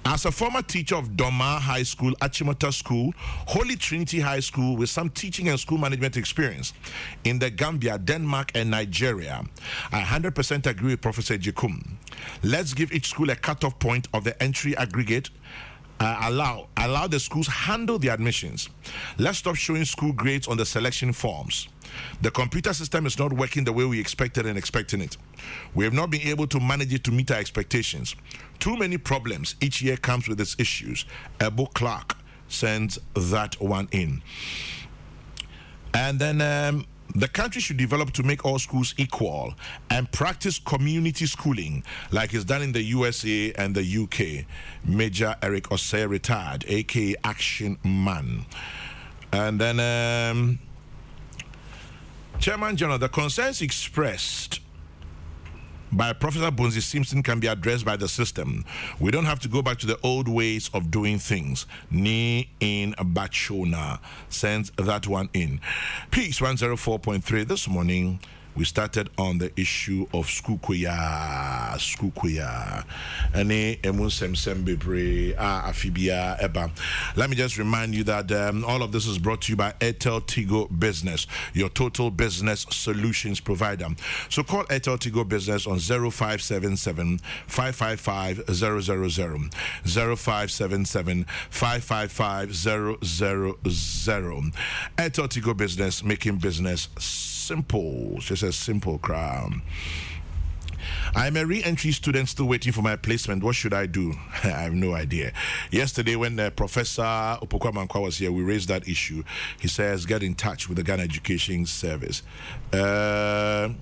As a former teacher of Doma High School, Achimota School, Holy Trinity High School with some teaching and school management experience in the Gambia, Denmark, and Nigeria, I 100% agree with Professor Jekum. Let's give each school a cutoff point of the entry aggregate. Allow the schools handle the admissions. Let's stop showing school grades on the selection forms. The computer system is not working the way we expected and expecting it. We have not been able to manage it to meet our expectations. Too many problems. Each year comes with its issues. Ebo Clark sends that one in. And then the country should develop to make all schools equal and practice community schooling like it's done in the USA and the UK. Major Eric Osei, retired, aka Action Man. And then Chairman General, the concerns expressed by Professor Bonzi Simpson can be addressed by the system. We don't have to go back to the old ways of doing things. Ni in Bachona sends that one in. Peace 104.3 this morning. We started on the issue of Skukuya. Let me just remind you that all of this is brought to you by Airtel Tigo Business, your total business solutions provider. So call Airtel Tigo Business on 0577 555 000, 0577 555 000. Airtel Tigo Business, making business simple. She says simple crown. I'm a re-entry student still waiting for my placement. What should I do? I have no idea. Yesterday when Professor Opokwa Mankwa was here, we raised that issue. He says get in touch with the Ghana Education Service. Tell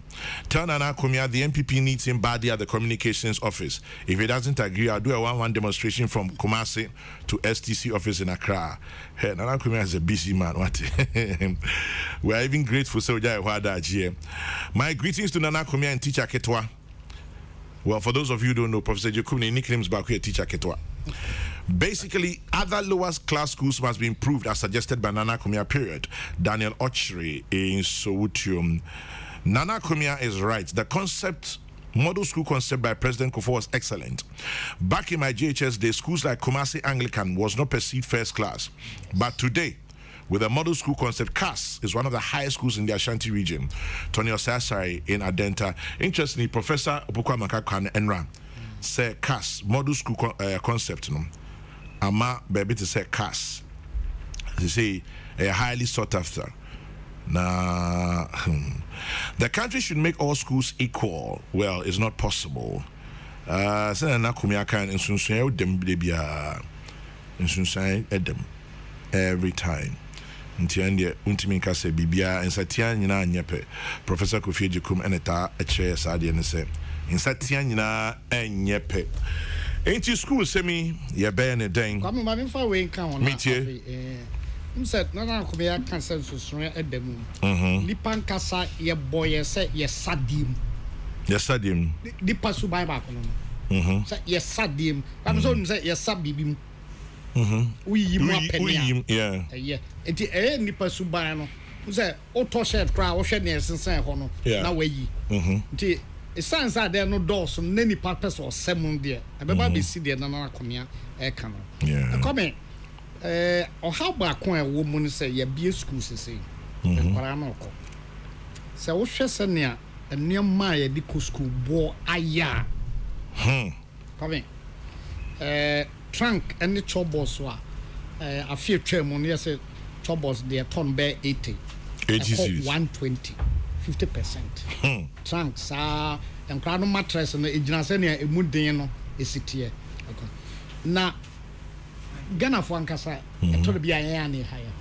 Nana Kumia the MPP needs him badly at the communications office. If he doesn't agree, I'll do a 1-1 demonstration from Kumasi to STC office in Accra. Hey, Nana Kumia is a busy man. What? We are even grateful. So my greetings to Nana Kumia and teacher Ketwa. Well, for those of you who don't know, Professor Jekuni nicknames back here, teacher Ketwa. Basically, other lower class schools must be improved as suggested by Nana Kumia, period. Daniel Ochre in Sowutium. Nana Kumia is right. The concept, model school concept by President Kufuor was excellent. Back in my JHS days, schools like Kumasi Anglican was not perceived first class. But today, with a model school concept, CAS is one of the highest schools in the Ashanti region. Tony Osasari in Adenta. Interestingly, Professor Opokwa Mankwa Enra said CAS, model school concept. No? Ama baby to say CAS. They say a highly sought after. Now, the country should make all schools equal. Well, it's not possible. Every time. Ntiande untimi nka se bibia nsatia nyina anyepe Professor Kofi Ejikum eneta eche saade ne se nsatia nyina enyepe enti school semi ye be ne den kwame ma me fa we nka wona metie said Nana Kumia consensus edem lipan kasa ye boye se ye sadim di pasu bai ba kono Say yes sadim. I'm so say yes sabibim. We penny. Yeah. It nipa subano. Say auto shed cry or shed near Sense Hono. Now way. It sounds like there are no doors from any purpose or seven dear. I be see the nana come here. Yeah. Come or how about a woman say, ye be a school, say, Paranoko. So, what she said near a near my dico school bore aya. Come trunk and the chobos were a few chairman, yes, chobos, they are ton bear 80, 120, 50%. Trunks are and crown mattress and the Ijinasenia, a mudino is it here. Now, Ghana for Ankasa, and to be a yanny higher.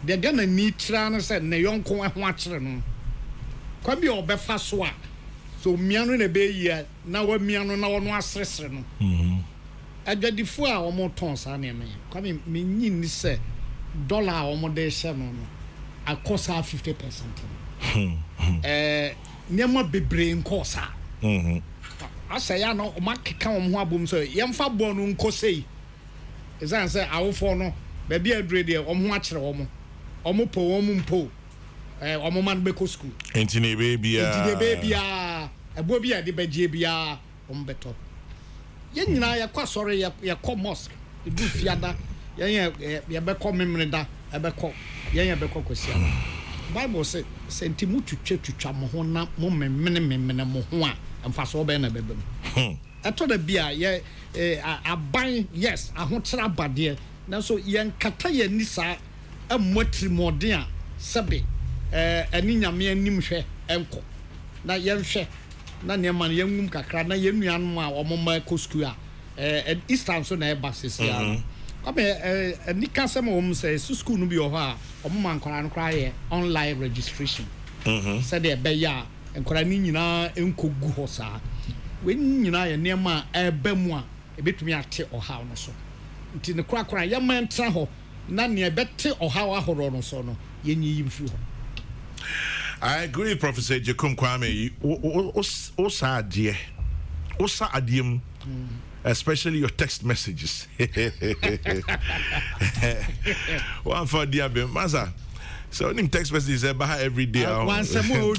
They're gonna need Trana said, Nayonko and watching. Come be over fast swap. So, Miano a bay yet, now what Miano now on was stressing. I got the 4 or more tons on me. Coming, meaning this dollar or more day 7. I cost her 50%. Near my be brain cost her. I say, I know, Mark come on, boom, so young fat born on Cosay. As I say, I will follow, baby, a dread or watch the woman. Omopo, omumpo. Omoman Beko school. Antony baby, a bobby at the Bejabia, better. Yen, I are quite sorry, you call mosque. You do fiada, ya become memoranda, a becco, ya becco. Bible said, sent him to church to Chamahona, minimum, and fast over and a baby. I told the beer, I buy, yes, I want to bad dear. Now, so young Kataya Nissa, a much more dear, Sabi, and in a mere nimshe, uncle. Now, young share, none your man, young Kakana, young Yanma, or Mama Coscua, and Eastern so near buses. I mean, a Nika some says, school no be over, or man can cry online registration. Said there, Beya, and Koranina, Uncle Guhosa. When you know a near ma a bemois, a bit me at or how no so. Until the crack cry, young man traho, none near better or how a horror no so no, ye few. I agree, Professor Jacum Kwame. Osa dear, Osa adium, especially your text messages. One for dear Maza. So him text messages every day. Once more,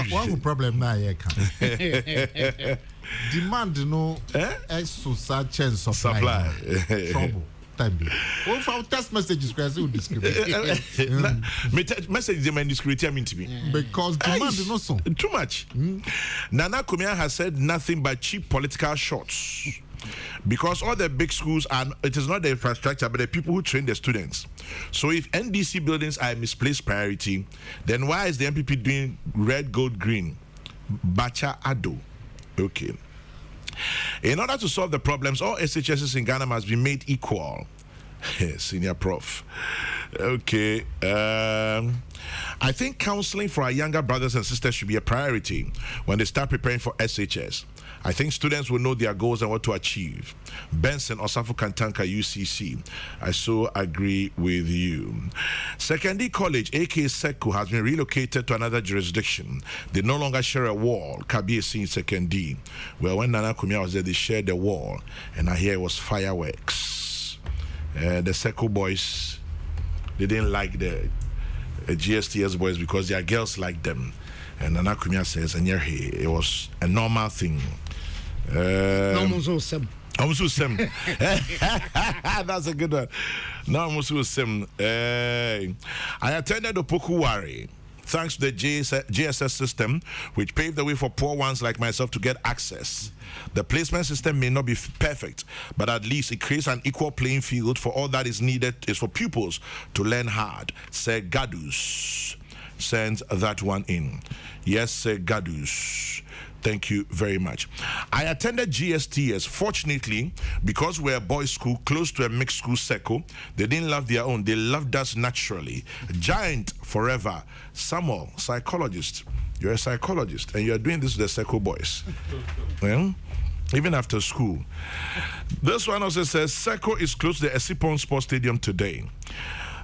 one problem now you can demand no extra such as supply trouble. All for text messages because you discriminate. Messages they might discriminate mean to me because demand no so too much. Nana Kumia has said nothing but cheap political shots. Because all the big schools it is not the infrastructure but the people who train the students. So if NDC buildings are a misplaced priority, then why is the MPP doing red, gold, green? Bacha Ado. Okay. In order to solve the problems, all SHSs in Ghana must be made equal. Senior Prof. Okay. I think counseling for our younger brothers and sisters should be a priority when they start preparing for SHS. I think students will know their goals and what to achieve. Benson Osafu Kantanka UCC. I so agree with you. Secondary College, aka Seku, has been relocated to another jurisdiction. They no longer share a wall. Kabiesi in Secondary. Well, when Nana Kumia was there, they shared the wall. And I hear it was fireworks. The Seku boys, they didn't like the GSTS boys because their girls liked them. And Nana Kumia says, and here it was a normal thing. Normal so that's a good one. Normal so I attended the Pokuwari thanks to the GSS system, which paved the way for poor ones like myself to get access. The placement system may not be perfect, but at least it creates an equal playing field for all that is needed is for pupils to learn hard. Sir Gadus sends that one in. Yes, Sir Gadus. Thank you very much. I attended GSTS. Fortunately, because we're a boys' school close to a mixed school circle, they didn't love their own. They loved us naturally. Giant forever. Samuel, psychologist. You're a psychologist, and you're doing this with the circle boys. Well, even after school. This one also says, Circle is close to the Esipon Sports Stadium today.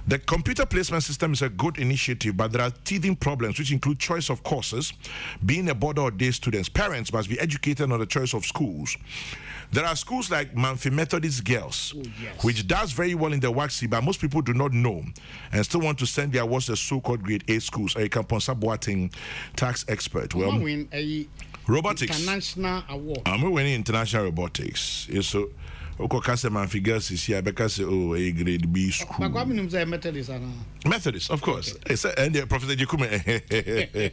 The computer placement system is a good initiative, but there are teething problems which include choice of courses, being a board or day students. Parents must be educated on the choice of schools. There are schools like Manfi Methodist Girls, which does very well in the Waxy, but most people do not know and still want to send their awards to so-called grade A schools. You can sponsor Boating, tax expert. Well, win a robotics international award. I'm winning international robotics. So, Okokase Manfi Girls is here because a grade B school. But what means Methodist? Methodist, of course. Okay. And Professor Jikume.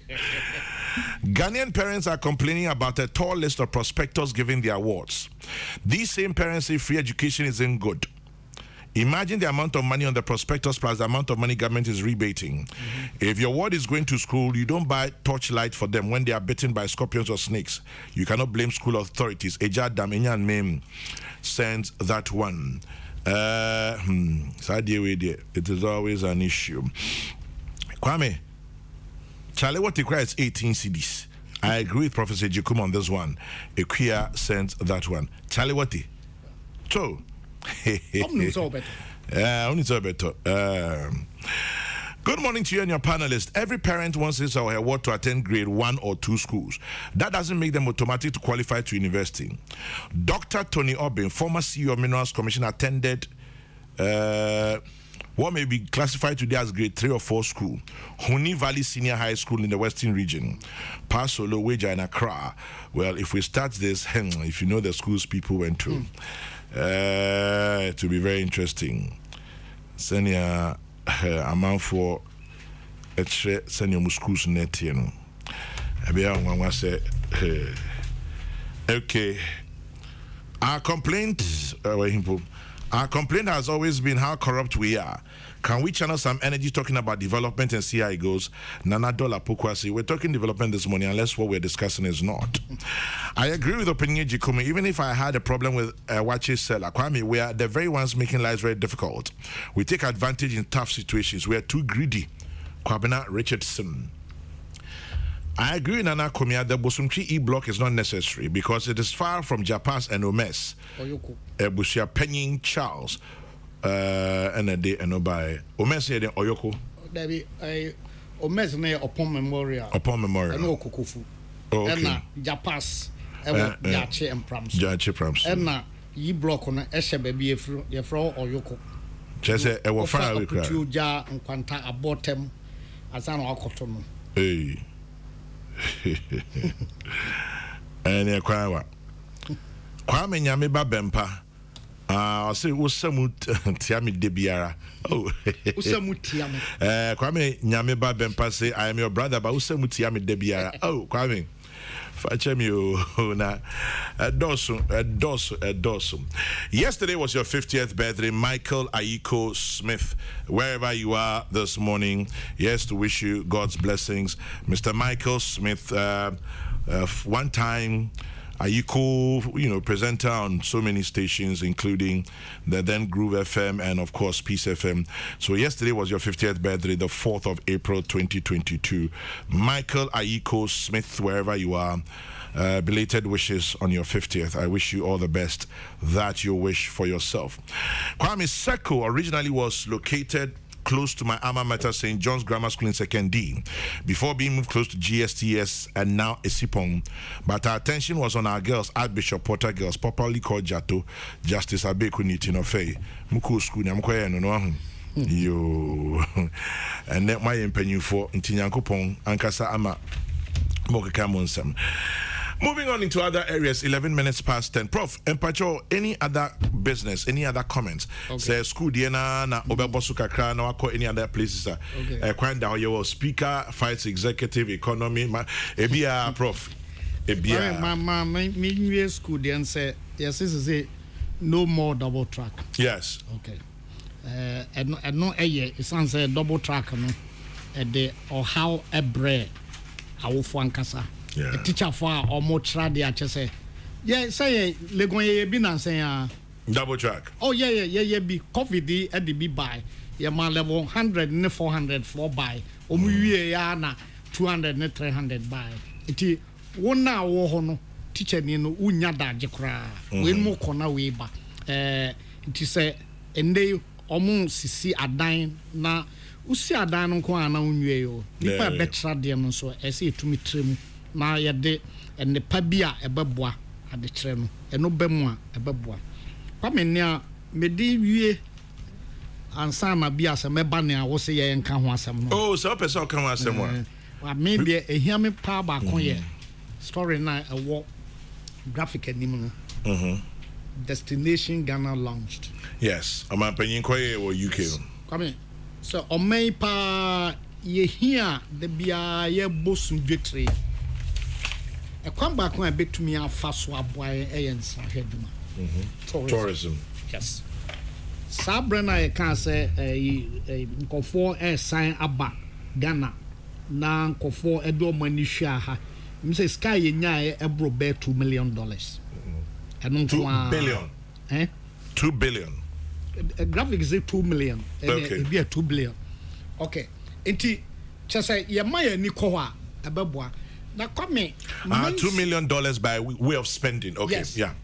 Ghanaian parents are complaining about a tall list of prospectors giving the awards. These same parents say free education isn't good. Imagine the amount of money on the prospectus plus the amount of money government is rebating. If your ward is going to school, you don't buy torchlight for them when they are bitten by scorpions or snakes. You cannot blame school authorities. Eja Damenyan Mem sends that one. It is always an issue. Kwame, Charlie, what you cry is 18 CDs. I agree with Professor Jikum on this one. Equia sends that one. Charlie, what? So, only so better. Good morning to you and your panelists. Every parent wants his or her ward to attend grade 1 or 2 schools. That doesn't make them automatic to qualify to university. Dr. Tony Obin, former CEO of Minerals Commission, attended what may be classified today as grade 3 or 4 school, Huni Valley Senior High School in the Western Region, Pasolo, Weja, and Accra. Well, if we start this, if you know the schools people went to, it will be very interesting. Senior amount for senior schools net, you know. Okay. Our complaint has always been how corrupt we are. Can we channel some energy talking about development and see how it goes? Nana Dola Pokwasi, we're talking development this morning, unless what we're discussing is not. I agree with Opinion Jikumi. Even if I had a problem with Wachi Seller, Kwame, we are the very ones making lives very difficult. We take advantage in tough situations. We are too greedy. Kwabena Richardson. I agree with Nana Komia. The Bosumchi E-block is not necessary because it is far from Japas and Omes. Busia Penning Charles. And a day and by Omes here Oyoko. There be a Omes near upon memorial. Upon memorial. And Okukufu. Oh, okay. And Japas. Yache and Prams. Yache Prams. And E-block on Esha baby your fro Oyoko. Just a fire we cry. Ja and Quanta about them as an Okotono. Hey. And a cry. Kwame Nyameba Bempa. I say Usamut Tiami Debiara. Oh, Usamut Tiami. Kwame Nyameba Bempa say I am your brother, but Usamut Tiami Debiara. Oh, Kwame. Fachemio na Dosu. Yesterday was your 50th birthday, Michael Aiko Smith. Wherever you are this morning, yes, to wish you God's blessings, Mr. Michael Smith. One time, Aiko, presenter on so many stations, including the then Groove FM and, of course, Peace FM. So yesterday was your 50th birthday, the 4th of April, 2022. Michael Aiko Smith, wherever you are, belated wishes on your 50th. I wish you all the best that you wish for yourself. Kwame Seko originally was located close to my alma mater, St. John's Grammar School in 2nd D, before being moved close to GSTS and now Esipong. But our attention was on our girls, Archbishop Porter girls, popularly called Jato, Justice Abeku Nitinofei, Muku School, Namkoya, no. Yo, and then my impenyu for Intinyankopong, Ankasa Ama, Mokakamunsam. Moving on into other areas, 11 minutes past 10. Prof, Empacho, any other business, any other comments? Okay. Say school Diana na Obebosu Kakra na wako any other places. Okay. Kwanda your speaker, fights executive economy. Ebia Prof. Ebia. My school Diana say yes, this is a no more double track. Yes. Okay. And no it sounds a double track no. The or how a bread awofo ankasa. Yeah. A teacher for or more trad ya say. Yeah, say Legon ye be nan say double track. Oh yeah be COVID at the be by. Yeah man level 100 and 400 4 by. Omuwie ya na 200 and 300 by. Iti wona wo ho no teacher ni no unya daje kra. We mo kona we ba. Iti say ende omo sisi adan na usi adan no ko ana unwe yo nipa betra de no so ese etumi trem na ye de ene pa bia ebeboa ade kire no eno bemu a ebeboa pa menia medi wie ansa na bia se meba ne a wo se ye nka ho asem no oh so person kan ho asem wa me bia ehia me pa ba kon ye story na a wo graphic anim no Destination Ghana launched. Yes, I'm a penny koye or UK. Come in. So on May pa ye here the bia ye bosun victory. A come back when I bet to me a fast swap boy ayensa heduma. Tourism. Yes. Sabrina I can say a for a sign aba Ghana. Na for a do money share ha. Mr. Sky nya e bro be $2 million. $2 billion. 2 billion. Graphic is 2 million. Okay. It be a 2 billion. Okay. Enti just say ye maya ni ko a abeboa. Na come $2 million by way of spending. Okay. Yes. Yeah.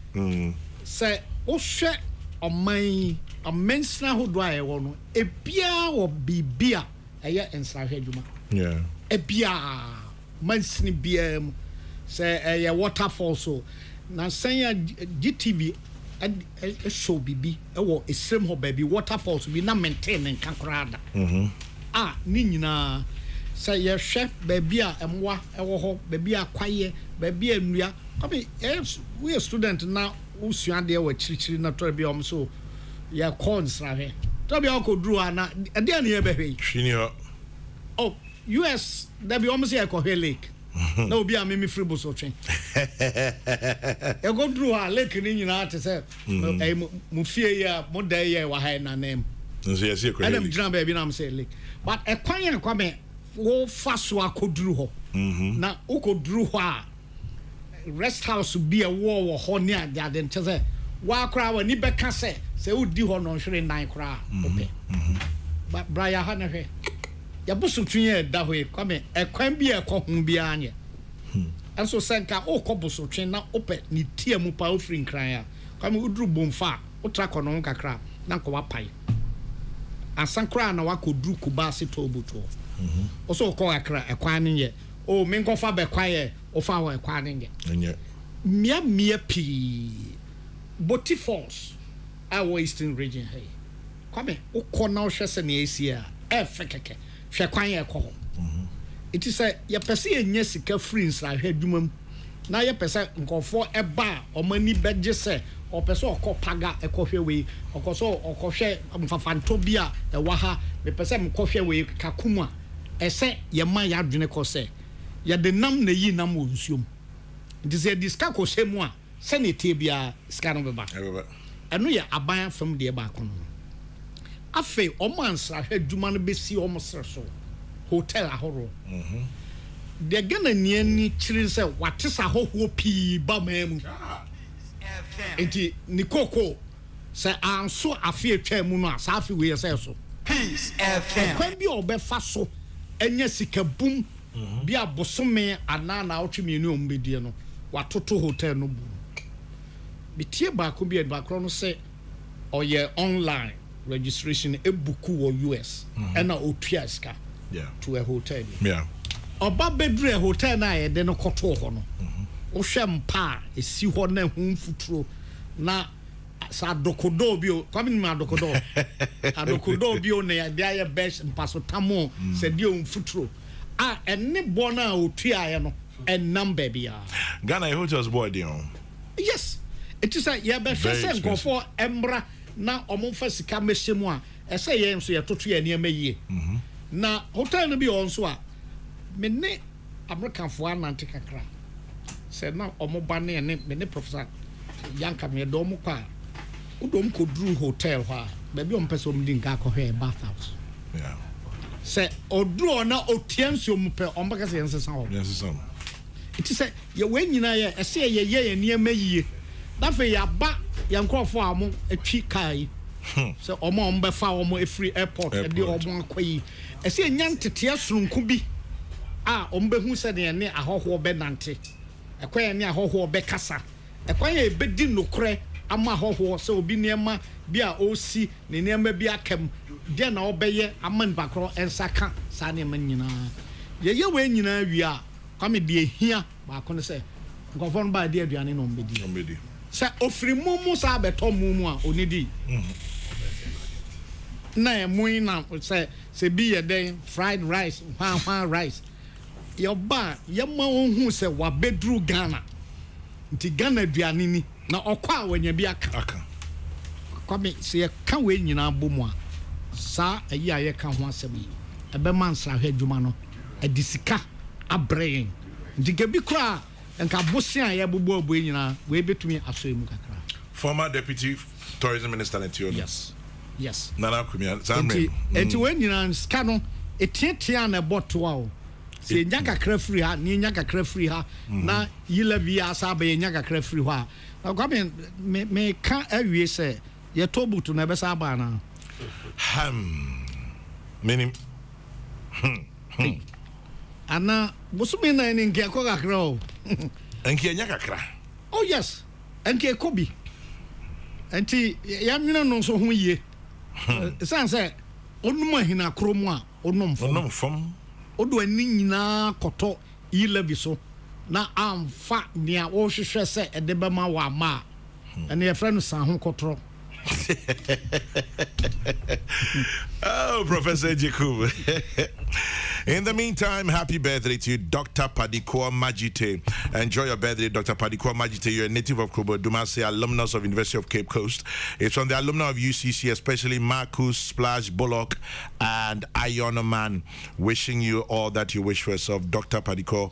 Say o hwe o man a mensna ho do aye wo no e bia wo bibia eye ensa hwadwuma. Yeah. E bia mansni bia mu say eye waterfall so na sanya GTV a show bibi e wo esrem ho baby waterfalls bi na maintain nka krada ni nyina say ye hwe baby a emwa e wo ho baby akwaye baby anua come we a student na usua de wa chirichiri na to bi so ye cons ra he to bi akoduru ana e de na ye behwe Senior. oh US there be almost ye ko lake na obi a me free bus otwen e go through a lake ni nyina te say mu fie ya mo da ye wa ha na nem nso ye see Adam gina ba bi na am say lake but e kwan ya kwa me wo fa so akoduru ho na ukoduru ho a rest house bi a wo ho ni ade nte say wa kra wa ni be ka say udi ho no hwere nan kra ope but braya ha na hwe ya busu twen da ho e kwame e kwan bi e ko hu bi anye enso senka o ko busu twen na ope ni tie mu pa ofri nkran ya kwame uduru bomfa o tra ko no kakra na ko wa pai asankra na wa ko duru kuba se tobuto o so ko akra e kwan nye o me nko fa be kwan ye o fa wa e kwan nye enye mia pi Boti Falls our eastern region hey kwame o ko na o hwese na esia e fekeke hwe kwan ye ko it is a ye pese enye sika free nsra hwadwuma na ye pese nkofo eba omani beje se o pese okopaga ekohwe we okoso okohwe mfafanto bia e waha me pese mkohwe we kakuma ese ye man ya dwene ko se ye de nam na yi nam onsuom it is a diska ko semu a senate bia ska no beba enu ye aban fam de ba kono afi omansra hwadwuma no besi omsre so hotel ahoro de gana niani chiri se watesa hoho pi ba mamu enti ni Kokrokoo se anso afi atwa mu no asa afi we se so Peace FM kwan bi obefa so enya sikabum bi abosome ana na otwemi ni ombedie no watoto hotel no bu bitie ba ko bi ba kro no se oye online registration ebuku wo US ena otua ska to a hotel yeah oba bedru a hotel na ye de no koto ho no wo hwem pa esi ho na hu futuro na sa dokodo bi o kwami ni adokodo adokodo bi o na ya dia ye best mpaso tamo se dia hu futuro enne bo na otua ye no en number bia Ghana hotels boy dey yes it is a ye be fese nkofo embra na omfa sika mehemu a ese ye nso ye toto ye ne mayie na hotel no bi on so a me ne American fo anante kakra se na omoba ne me professor yanka me do mo kwa udom ko dru hotel ho a ba bi on person mdi nka ko hwe bathhouse yeah se odru na otianso mu pe on baka se yensa ho yes some it is ye we nyina ye ese ye ne mayie da fe ya ba yankofo amo atwi kai so omo mbefa omo free airport e de omo akoyi ese nyantete asurunku bi ombehu se de ne ahoho be nante ekwan ne ahoho be kasa ekwan e bedi nokre ama hoho so obi niema bi a osi ne niema bi akam de na obeye ama nbakro ensaka sa niema nyina ye we nyina wi a kwame de ehia ba ko ne se nkofo no ba de aduane no mbedi se ofiri mumu sa beto mumu a onidi na emun na se bi ye den fried rice hwan rice your ba ye ma ohun se wa bedru Ghana nti Ghana aduane ni na okwa wanya bi aka kwame se ka we nyina bomu a sa ayi aye ka ho asem ebe man sa hwa adwuma no adisika abrain nti gebi kra enka bosia ye bobo abo nyina we betumi aso emu kakra. Former deputy tourism minister Netio. Yes Nana Kumia Zamre enti we nyina ska no etiatia na boto a o se nya kakra free ha ni nya kakra free ha na yila bi asa ba nya kakra free ha na kwame me ka awie se ye tobutu na be sa ba na meaning ana busumi na ni nke ko kakra o enke nya kakra. Oh yes enke ko bi enti ya nwina no so ho yie sanse onum ahina kromu a onum fom odo ani nyina koto yila bi so na amfa nia wo hwehwe se edebema wa ma ene ye frɛ no san ho kotro. Oh, Professor Jacob. In the meantime, happy birthday to you, Dr. Padikwa Majite. Enjoy your birthday, Dr. Padikwa Majite. You're a native of Krobo Dumase, alumnus of University of Cape Coast. It's from the alumni of UCC, especially Marcus, Splash, Bullock, and Iron Man. Wishing you all that you wish for yourself, Dr. Padikwa.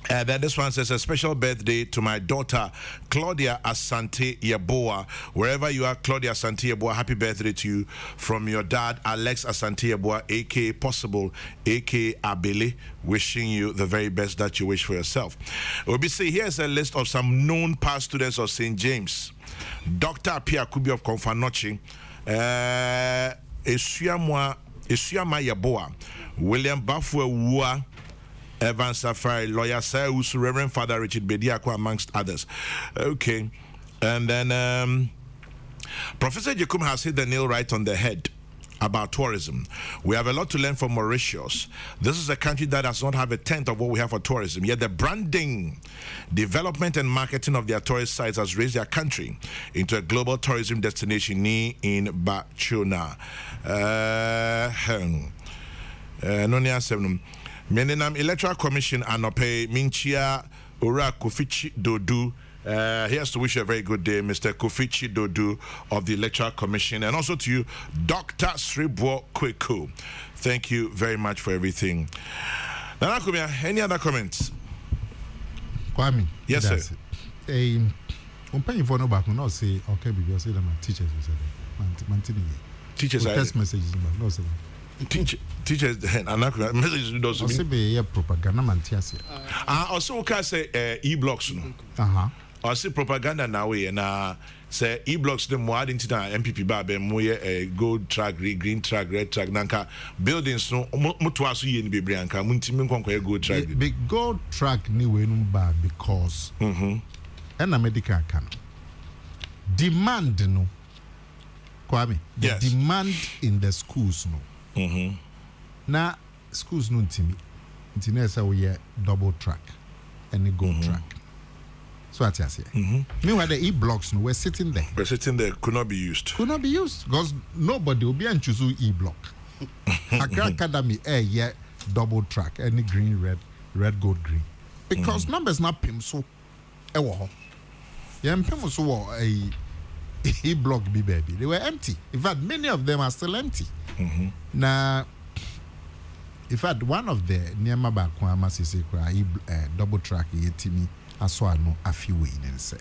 Then this one says, a special birthday to my daughter, Claudia Asante Yeboah. Wherever you are, Claudia Asante Yeboah, happy birthday to you from your dad, Alex Asante Yeboah, a.k.a. Possible, a.k.a. Abele, wishing you the very best that you wish for yourself. We'll be saying, here's a list of some known past students of St. James. Dr. Pia Kubi of Konfanochi, Esuama Yeboah, William Bafua, Evan Safari, lawyer Sayus, Reverend Father Richard Bediako, amongst others. Okay. And then Professor Jacob has hit the nail right on the head about tourism. We have a lot to learn from Mauritius. This is a country that does not have a tenth of what we have for tourism. Yet the branding, development, and marketing of their tourist sites has raised their country into a global tourism destination in Bachuna. Menenam Electoral Commission Anope Minchia Ura Kofichi Dodu. He has to wish you a very good day, Mr. Kofichi Dodu of the Electoral Commission, and also to you, Dr. Sribo Kweko. Thank you very much for everything. Nana Kumia, any other comments? Kwame. Yes, sir. I'm paying for no back. No say okay because say my teachers will say that. Teachers are text messages no say. Teachers and messages does also be propaganda mantias. Also can say e-blocks no. Also propaganda now we and say e-blocks the more into the MPP babe moye gold track, green track, red track nanka buildings no mutu aso ye ni bebre anka muntimi nkonko gold track. Big gold track ni we no ba because and a medical can demand no Kwame the yes. demand in the schools no. Now schools no ntimi say we double track and a gold track. So what I say. Meanwhile the e-blocks no we're sitting there. Could not be used. Could not be used because nobody will be and choose e-block. Accra Academy double track any green red gold green because numbers not pim so pim so a block be baby. They were empty. In fact, many of them are still empty. Now, in fact, one of the Niama Bakwama Sisi double track yetimi aswa no afiwe and say.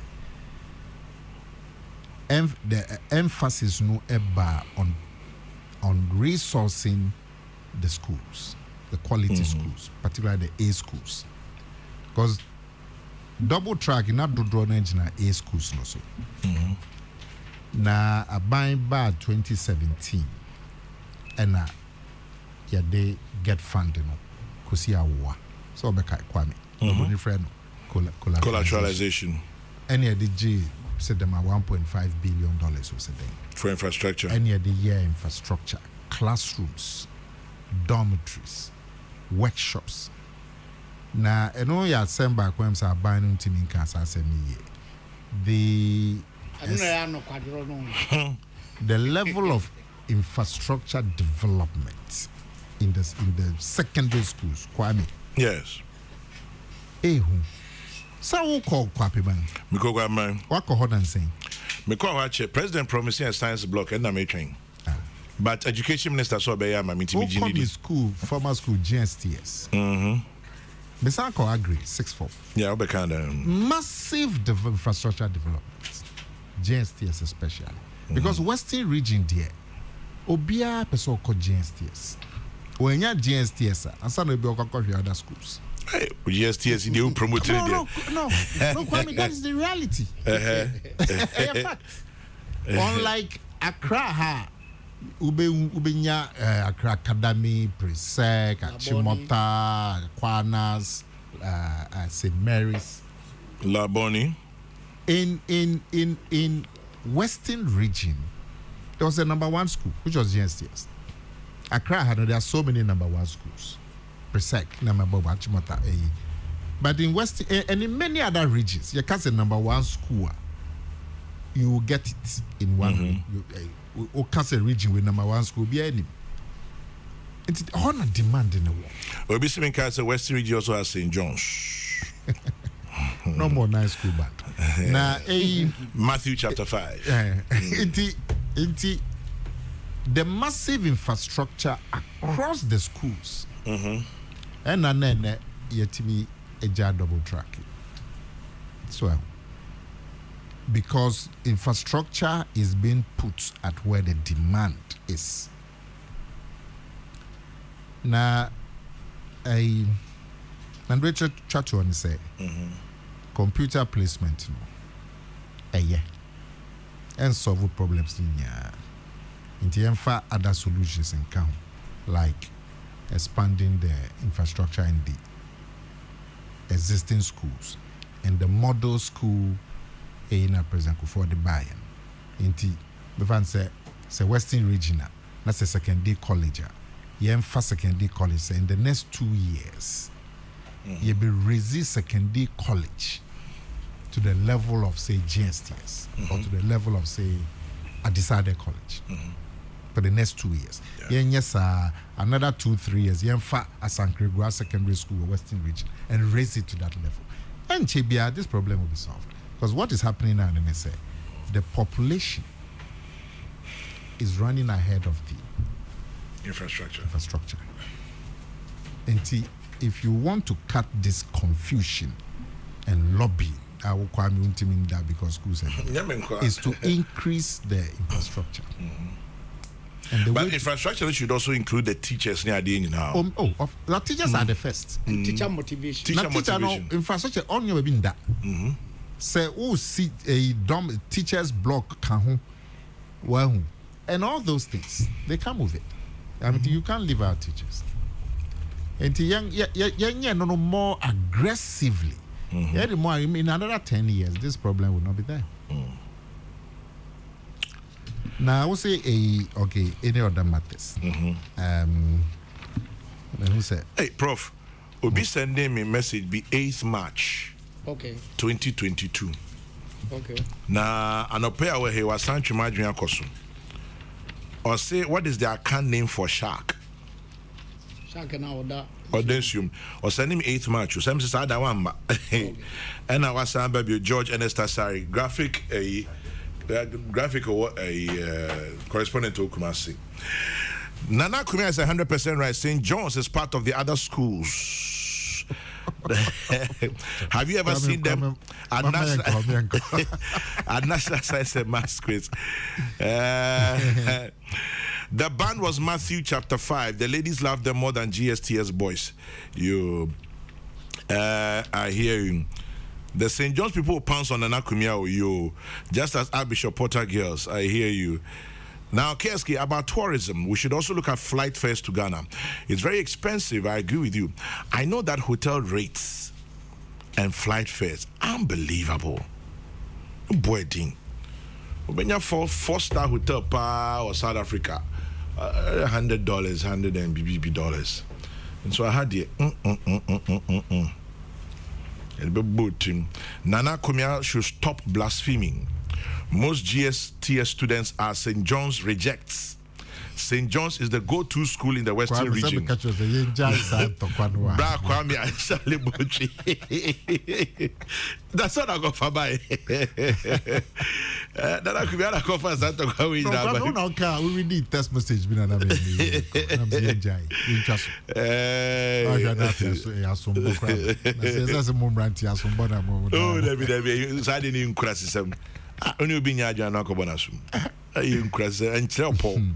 The emphasis no eba on resourcing the schools, the quality schools, particularly the A schools, because double track not do draw engine A schools no so. Na aban ba 2017 and ya they get funding no kosi awa so be kai Kwame nobody friend collateralization Collateralization. any the G said them $1.5 billion was a day. For infrastructure. Any of the year infrastructure, classrooms, dormitories, workshops. Now, I know you are saying back when I'm buying to me, the level of infrastructure development in the secondary schools, Kwame. Yes. So who call Kwape man? Because man. What call Hodan saying? Because President promising a science block and I'm making. But Education Minister saw by my meeting. Who called the school, former school GSTS? Besako agree 6-4. Yeah, be kind of massive infrastructure development, GSTS especially, because Western region there, Obia person called GSTS. When you GSTS, and some will be other schools. Hey, GSTS they will promote it. No, Kwame, that is the reality. Fact. Unlike Accra, Ubenya Accra Academy, Presec, Achimota, Kwanas, St. Mary's. Laboni. In Western region, there was a number 1 school, which was GSTS. Accra there are so many number 1 schools. Presec, Namaboba, Achimota, but in Western and in many other regions, you can't say number 1 school. You will get it in one. Or can't region with number 1 school be any. It's on a demand in the world. We'll be seeing Castle Western region also has St. John's. No more nice school band. Now, Matthew chapter 5. The massive infrastructure across the schools. And then yet to be a jar double track. So, because infrastructure is being put at where the demand is. Now, and Richard Chachon say, computer placement, and solve problems in the other solutions in count, like expanding the infrastructure in the existing schools and the model school in a present for the buy-in. Inti, the say Western Regional, that's a secondary college. First secondary college. In the next 2 years, you will raise secondary college to the level of say GSTS or to the level of say Adisade College for the next 2 years. Yes, another 2-3 years. Asankregua Secondary School, Western Region, and raise it to that level. And Chebia, this problem will be solved. Because what is happening now, let me say, the population is running ahead of the infrastructure. And if you want to cut this confusion and lobby, I will call me that because schools is to increase the infrastructure. But infrastructure should also include the teachers near the end now. The teachers are the first. Teacher motivation. Infrastructure on your being that. Say, see a teachers block can and all those things they come with it. I mean, you can't leave out teachers. And young, more aggressively. More in another 10 years, this problem will not be there. Now I will say any other matters. Who said? Hey, Prof, will be sending me message be 8th March. 2022. Now, an opera where he was Sancho Madrian Kosu. Or say, what is the account name for Shark? Shark and all that. Or Densium. Or send him 8th March. Or some says, I want. And I was saying, baby, George Enestasari, graphic or a correspondent to Kumasi. Nana Kumia is 100% right. St. John's is part of the other schools. Have you ever seen them at National Science and Maths quiz? The band was Matthew chapter 5. The ladies love them more than GSTS boys. I hear you. The St. John's people pounce on Anakumia, you just as Archbishop Potter girls. I hear you. Now, Keski, about tourism, we should also look at flight fares to Ghana. It's very expensive, I agree with you. I know that hotel rates and flight fares, unbelievable. boy ding. Obenya for 4-star hotel or South Africa, $100, $100 and BBB dollars. And so I had the Nana Kumia should stop blaspheming. Most GSTS students are St. John's rejects. St. John's is the go-to school in the Western region. That's what I got for by. That could be a coffee Santa Claus. No, we need test message. Only being a Jana Cobonasum. You cross and Chelsea.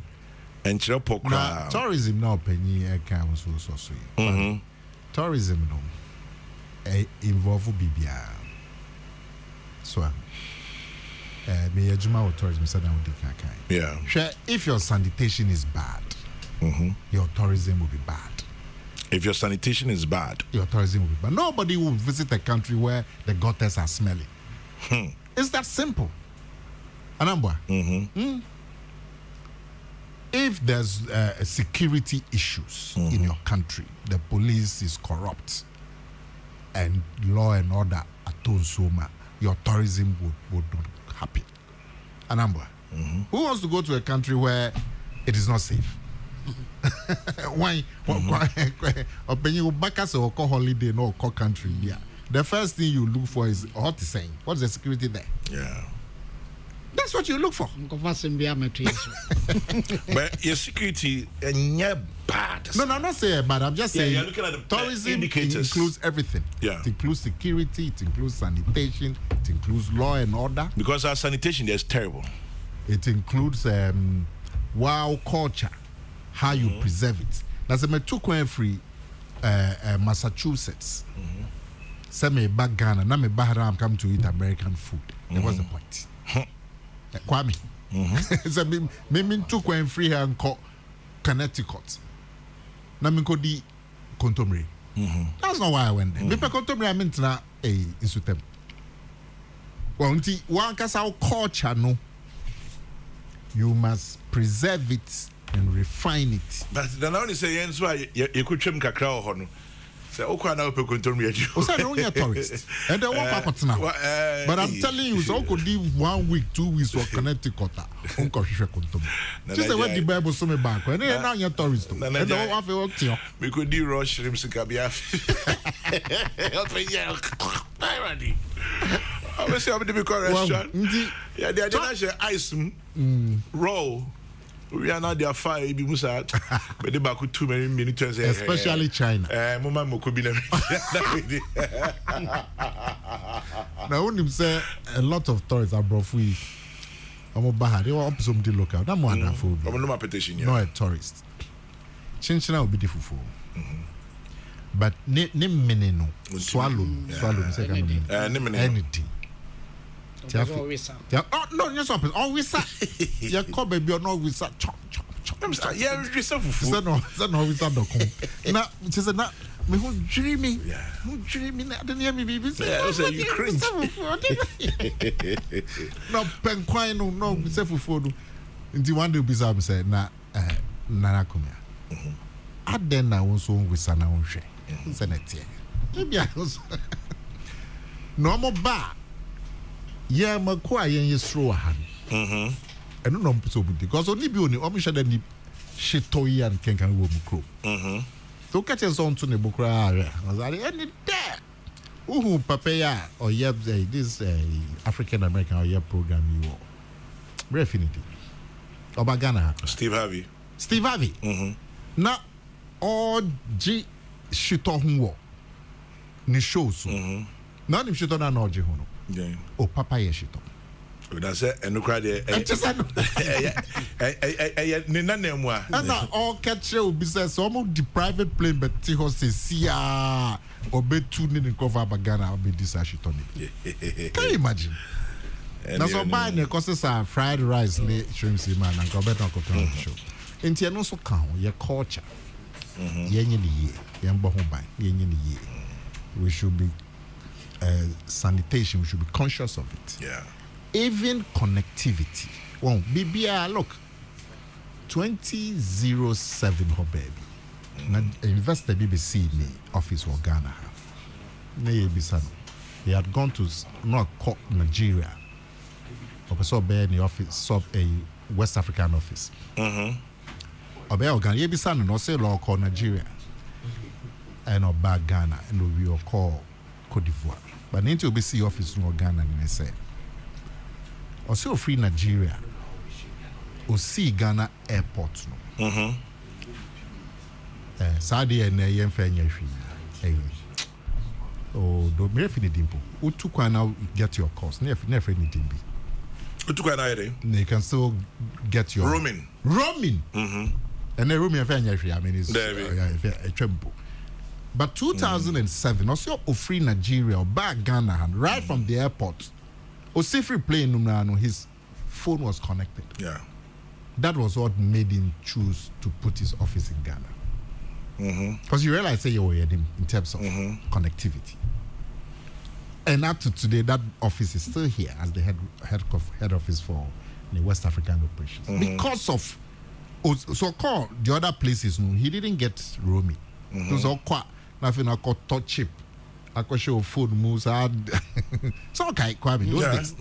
And Chelsea. Tourism now, penny accounts also sweet. Tourism no involve BBR. So, me a Juma tourism said down the yeah. Sure, if your sanitation is bad, your tourism will be bad. If your sanitation is bad, your tourism will be bad. Nobody will visit a country where the gutters are smelling. It's that simple. Anambwa. If there's security issues in your country, the police is corrupt, and law and order at Tonsoma, your tourism would not happen. Anambwa. Who wants to go to a country where it is not safe? Why? When you back us or call holiday no call country, yeah. The first thing you look for is what is saying. What's the security there? Yeah. That's what you look for. But your security is bad. No, I'm not saying bad. I'm just saying you're looking at the tourism indicators. includes everything. Yeah. It includes security, it includes sanitation, it includes law and order. Because our sanitation there is terrible. It includes wow culture, how you preserve it. That's a two free Massachusetts. Say me back Ghana, now me back I'm come to eat American food. What's the point? Kwame. So me took when free here and call Connecticut. Now me go di Contomere. That's not why I went there. Me pe Contomere I meant na insutem. Well, unti one cause our culture no. You must preserve it and refine it. But then only say yes why you could trim kakra or no. Say okay now pe Contomere. Say no only a tourist. And then walk now. But I'm telling you, so could live 1 week, 2 weeks for Connecticut. Uncle Shisha Contomere. Just when the Bible so me back. And then now you're tourist. And then what have we could do raw shrimps in Kabia. Irony. I will say I'm the big restaurant. Yeah, they are the ice roll. We are not there fire, be Musa, but they back too many minutes. Especially China. Mama Mokubina. Now, when him say a lot of tourists are brought free, I'm about they were up something local. That more than food. I'm no petition. No a tourist. Chinchina will be difficult. But name meneno swallow second anything. Oh no, you're so always you call baby or no with chop. Yeah, yourself. No, we start to now, just not me who dreaming. Who dreaming? I didn't hear me, baby. Yeah, so you cringe. No, penquine, no, myself for into one day, bizarre, say, na, Nana Kumia. I then I was on with Sana on share. Senate. Maybe I was normal bar. Yeah, my quiet and throw a hand. I don't know so because only be only omission and shit toy and can go crow. So catch us on to the Bukra. Was I any there? Who papaya or yep, this African American or yep program you are. Refinity. Obagana. Steve Harvey. Now, all G shit on war. Ni shows. None of shit on an orgy. Oh, papa, yes, shit on. That's it, and look right there. And now all catch will be said some of the private plane, but Tiho says, see, or be tuning in cover Bagana, I'll be this shit on it. Can you imagine? Now, so buying the costs are fried rice, shrimp, man, and go better on show. And you also count your culture. We should be sanitation, we should be conscious of it. Yeah. even connectivity. Well, BBR, look, 2007 ho baby. Na investor BBC ni office wa Ghana. He had gone to Nigeria. So be in the office, sub a West African office. Obe Ghana, ye bisa no say law call Nigeria. And oba Ghana and we will call Cote d'Ivoire. But into BC office no Ghana and say. Or so free Nigeria. Or see Ghana airport no. Saudi and yem fenya free. Oh, do me fini dimpo. Utu kwa now get your course. Never any dimbi. Utu kwa na you can still get your roaming. And then roaming fenya free. I mean it's a tremble. But 2007, also free Nigeria or back Ghana and right from the airport. Free plane his phone was connected. Yeah. That was what made him choose to put his office in Ghana. Because you realize you were in terms of connectivity. And up to today, that office is still here as the head office for the West African operations. Because of so-called the other places, he didn't get roaming. Those are quite nothing I call touch chip. I could show food moves hard. So okay, Kwame, those days.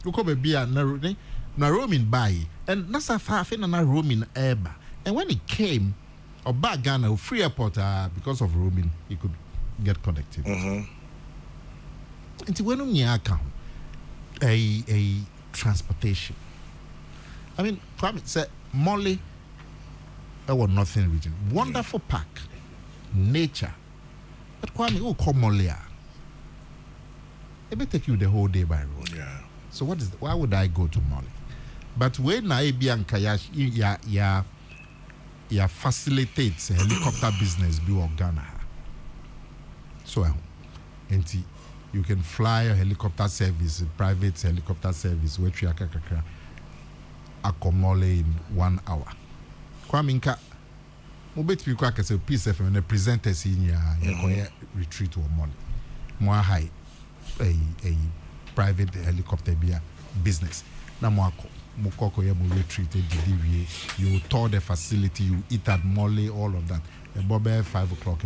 You come be a na roaming by, and that's a far thing na roaming air. And when it came, or back Ghana, free airport, because of roaming, he could get connected. And when you account a transportation, I mean, Kwame said Molly, our northern region, wonderful park, nature. But Kwame, who call Molly? It may take you the whole day by road. Yeah. So why would I go to Molly? But when I be and Kayash, ya facilitates helicopter business be of Ghana. So you can fly a helicopter service, private helicopter service, which you accumulate in 1 hour. Kwaminka, mobet be quack as a piece of and a presenter senior retreat to Molly. More high a private helicopter beer business. Namwako. Mukoko you retreated delivery, you tour the facility, you eat at Molly, all of that. About 5 o'clock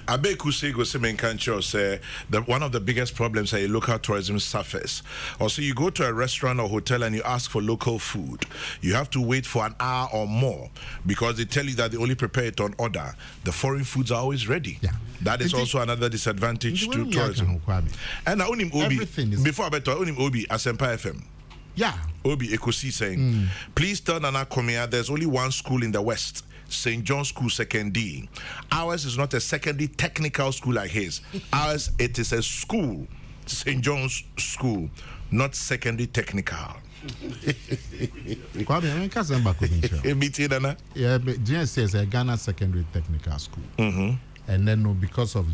Abe Kusego Semenkancho say that one of the biggest problems that local tourism suffers. Also, you go to a restaurant or hotel and you ask for local food. You have to wait for an hour or more because they tell you that they only prepare it on order. The foreign foods are always ready. Yeah. That is also another disadvantage to tourism. And I own Obi before I bet I own Obi Asempa FM. Yeah. Obi Ekosi saying, please tell Nana Komia there's only one school in the West, St. John's School Secondary. Ours is not a secondary technical school like his. Ours, it is a school, St. John's School, not secondary technical. Yeah, but GSS is a Ghana Secondary Technical School. And then because of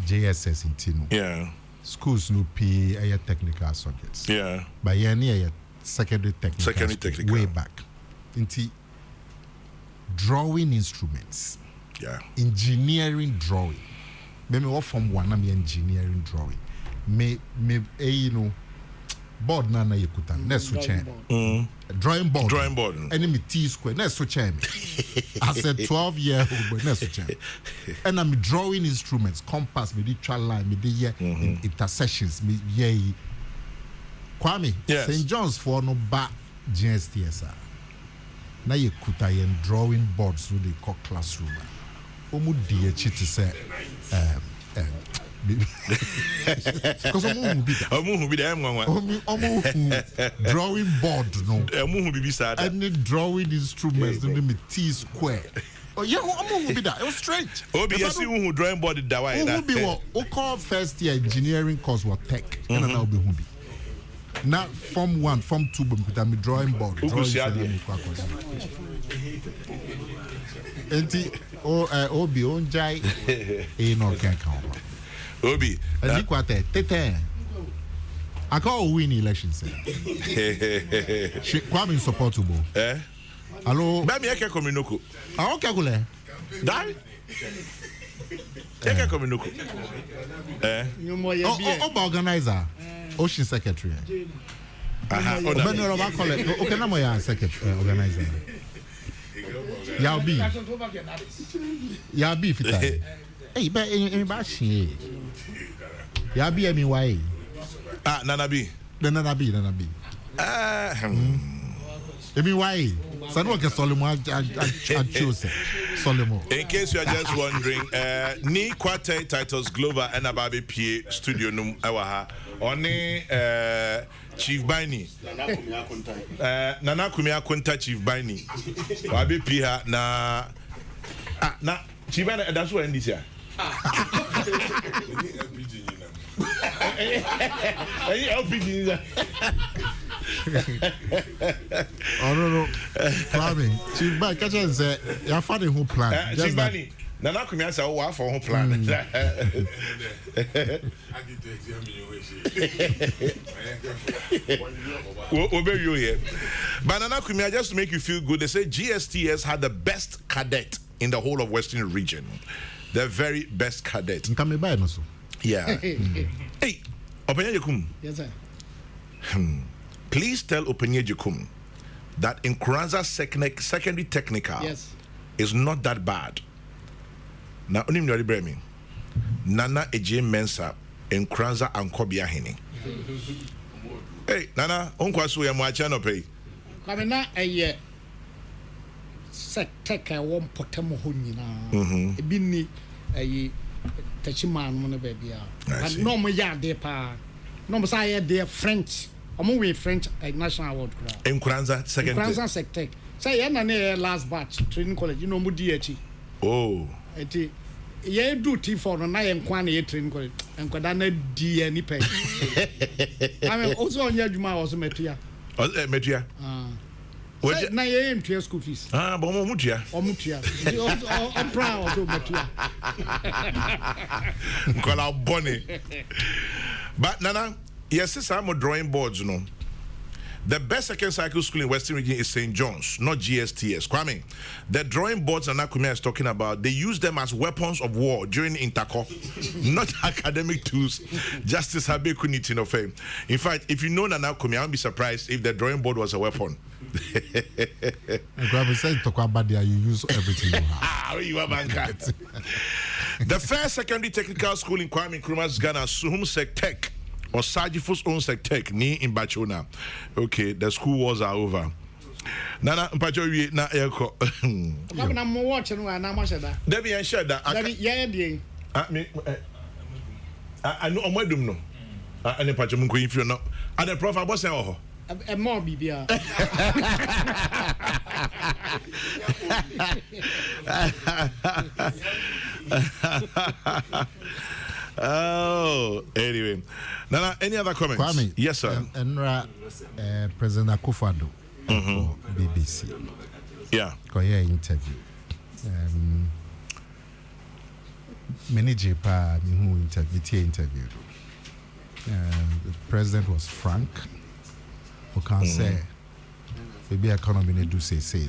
JSS in Tino. Yeah. Schools no pay a technical subjects. Yeah. But yeah, near secondary technical. Way back. Into drawing instruments. Yeah. Engineering drawing. Maybe what from one I'm engineering drawing. Me you know board nana yekuta. Next switch drawing board. Drawing board. Enemy T square. Next switch as a 12-year-old boy. Next switch and I'm drawing instruments, compass, me the trial line, me the intersections, me ye. Kwame, yes. St. John's for no back GSTSR. Now you could drawing boards through the classroom. Omu DH to say, because Omu be there, drawing board, no, any drawing instruments, no, me T square. Oh, yeah, Omu be that. It was strange. Obi, you see who drawing board that way. Omu be what? Call first year engineering course was tech. And now be Omu. Now, Form 1, Form 2, but I'm drawing board. Obi onjai no can count. Obi, and you quite tete. I call win elections. She Kwame supportable. Hello. Bami eke kominoko. Ah, okay, gule. Dai. Eke kominoko. Oba organizer. Ocean Secretary. Ona. Okay, now my secretary organizer. Yabi fita. Hey, but in bashi. Yabi emi why? Nana B. Nana B. Emi why? Sanu ke Solomon I choose Solomon. In case you are just wondering, ni quartet titles Glover and Ababe P studio num ewa oni Chief Bani Nana Kumia Kunta Chief Bani Wabi P na Chief Bani that's what this year. Oh no. Planning. Chief Bani catch and say your father who plan. Chief Bani Nana Kumia say oh for who plan. But Nana Kumia, just to make you feel good, they say GSTS had the best cadet in the whole of Western region. The very best cadet. Yeah. Hey, Openye Jekum. Yes, sir. Please tell Openye Jekum that in Kuranza secondary technical is not that bad. Now, onim nyori bremi. Nana Eje Mensa in Kuranza Ankobia Hini. Hey, Nana, unkwasu ya mwacha no pay. Kwame na eye secteka won potamo ho nyina. Ebi ni eye tachima no no baby a. But no mo ya de pa. No mo say de French. Omo we French national award kra. In Kuranza second. Kuranza sectek. Say ye na na last batch training college you know mo di achi. Oh. Eti ye do T4 no na ye nkwa na ye training college. Enkwada na di ani pe. I mean also on your adwuma also metua. Metua. Say na ye ntua school fees. But mo mutua. Omutua. I'm proud also metua. Kola bonny. But Nana, yes, I'm drawing boards, you know. The best second cycle school in Western region is St. John's, not GSTS. Kwame, the drawing boards Nana Kumia is talking about, they use them as weapons of war during interco, not academic tools. Justice Habe Kuniti no fame. In fact, if you know Nana Kumia, I'll be surprised if the drawing board was a weapon. Kwame said to Kwabadia, you use everything you have. You are banker. The first secondary technical school in Kwame Nkrumah's Ghana, Suhum Tech. Or Sajifu's own sectech ni in Bachona. Okay, the school wars are over. Nana Mpacho we na eko. Na mo watch no na ma sheda. Debi en sheda. Debi ye dey. Me no omwadum no. Ani Mpacho mun ko infio no. Ade prof abosen ho. E mo bibia. Oh, anyway. Nana, any other comments? Kwame, yes, sir. Enra, President Akufo-Addo for BBC. Yeah. Koye interview. Manager pa mi who interview. The president was frank. Who can say, maybe economy ne do say.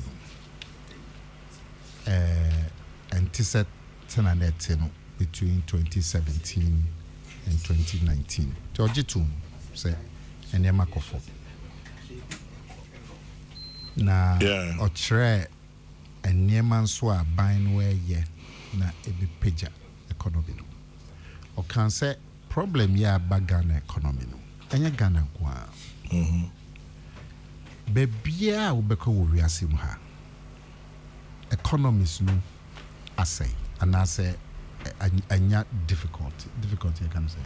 And tiset tenanet no between 2017 and 2019. George Tum say Enyema Kofo. Na ochre Enyema nso aban where ye na ebi peja economy no. O can say problem ya Ghana economy no. Enya Ghana kwa. Bebia ubeko wo wiase mu ha. Economies no asay and I say anya difficulty I can say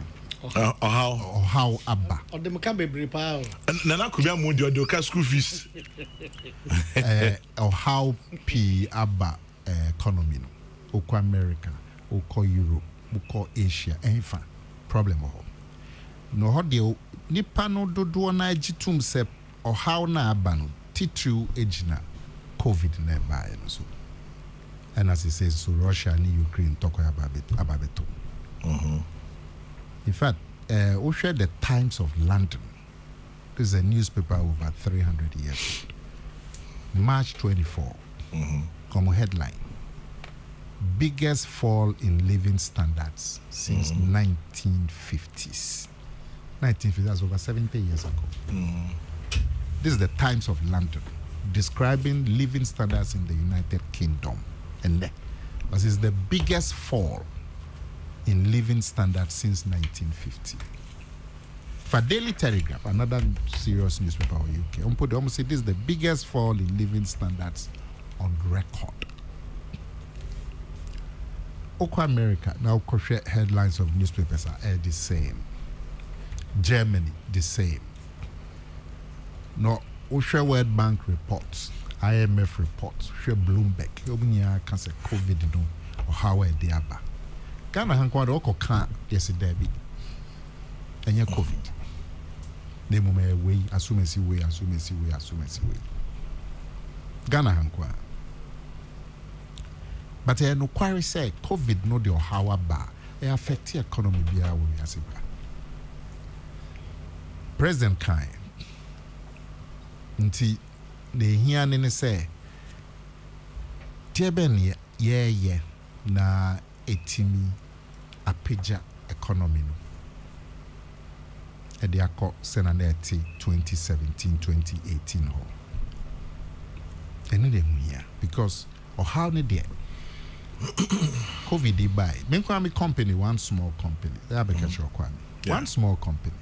how abba or them can be prepared Nana Kumia Mundi or the school fees or how p abba economy no oko America oko Europe oko Asia enfa problem no ho de nipa no dodo na agitum se or how na abba no titru ejina COVID na ba no so. And as he says, so Russia and Ukraine talk about it. In fact, we share the Times of London. This is a newspaper over 300 years. March 24. Como headline: biggest fall in living standards since 1950s. 1950, that's over 70 years ago. This is the Times of London describing living standards in the United Kingdom. And this is the biggest fall in living standards since 1950. For Daily Telegraph, another serious newspaper in the UK, they almost say this is the biggest fall in living standards on record. Oko America, now headlines of newspapers are the same. Germany, the same. No, Osha World Bank reports, IMF reports, Osha Bloomberg, Obunya can say COVID no, or how they are. Ghana hankwa de oko kan yesterday bi. Enye COVID. Ne mu me we assume si we. Ghana hankwa. But no query say COVID no de how ba. E affect the economy bia we asiba. President Kai nti ne hia ne say tieben ye na etimi apagya economy no e de akọ senaneti 2017-2018 ho ene de hia because how ne de COVID buy me kwa me company, one small company that be catch one small company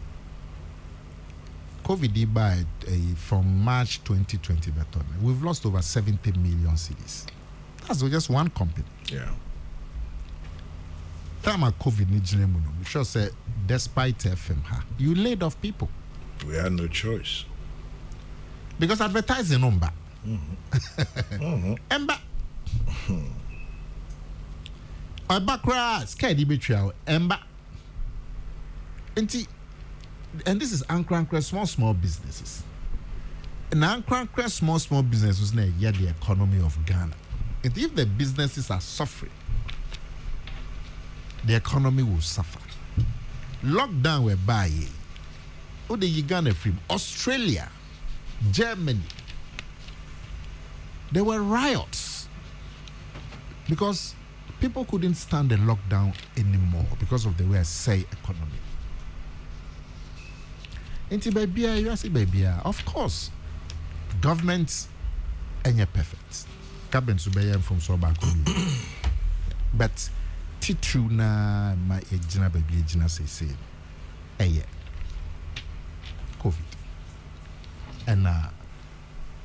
COVID buy from March 2020 beton we've lost over 70 million cedis. That's just one company. Yeah. Time of COVID ni jine mu no. We sure say despite FM you laid off people. We had no choice. Because advertising number. Emba. Abakra scared betrayal emba. And this is Ankra small businesses. And Ankra small businesses na the economy of Ghana. And if the businesses are suffering, the economy will suffer. Lockdown whereby the Ghana from Australia, Germany, there were riots because people couldn't stand the lockdown anymore because of the way I say economy. Of course, governments ain't perfect. Cabin to from so back. But titru na ma ejina baby ejina say COVID and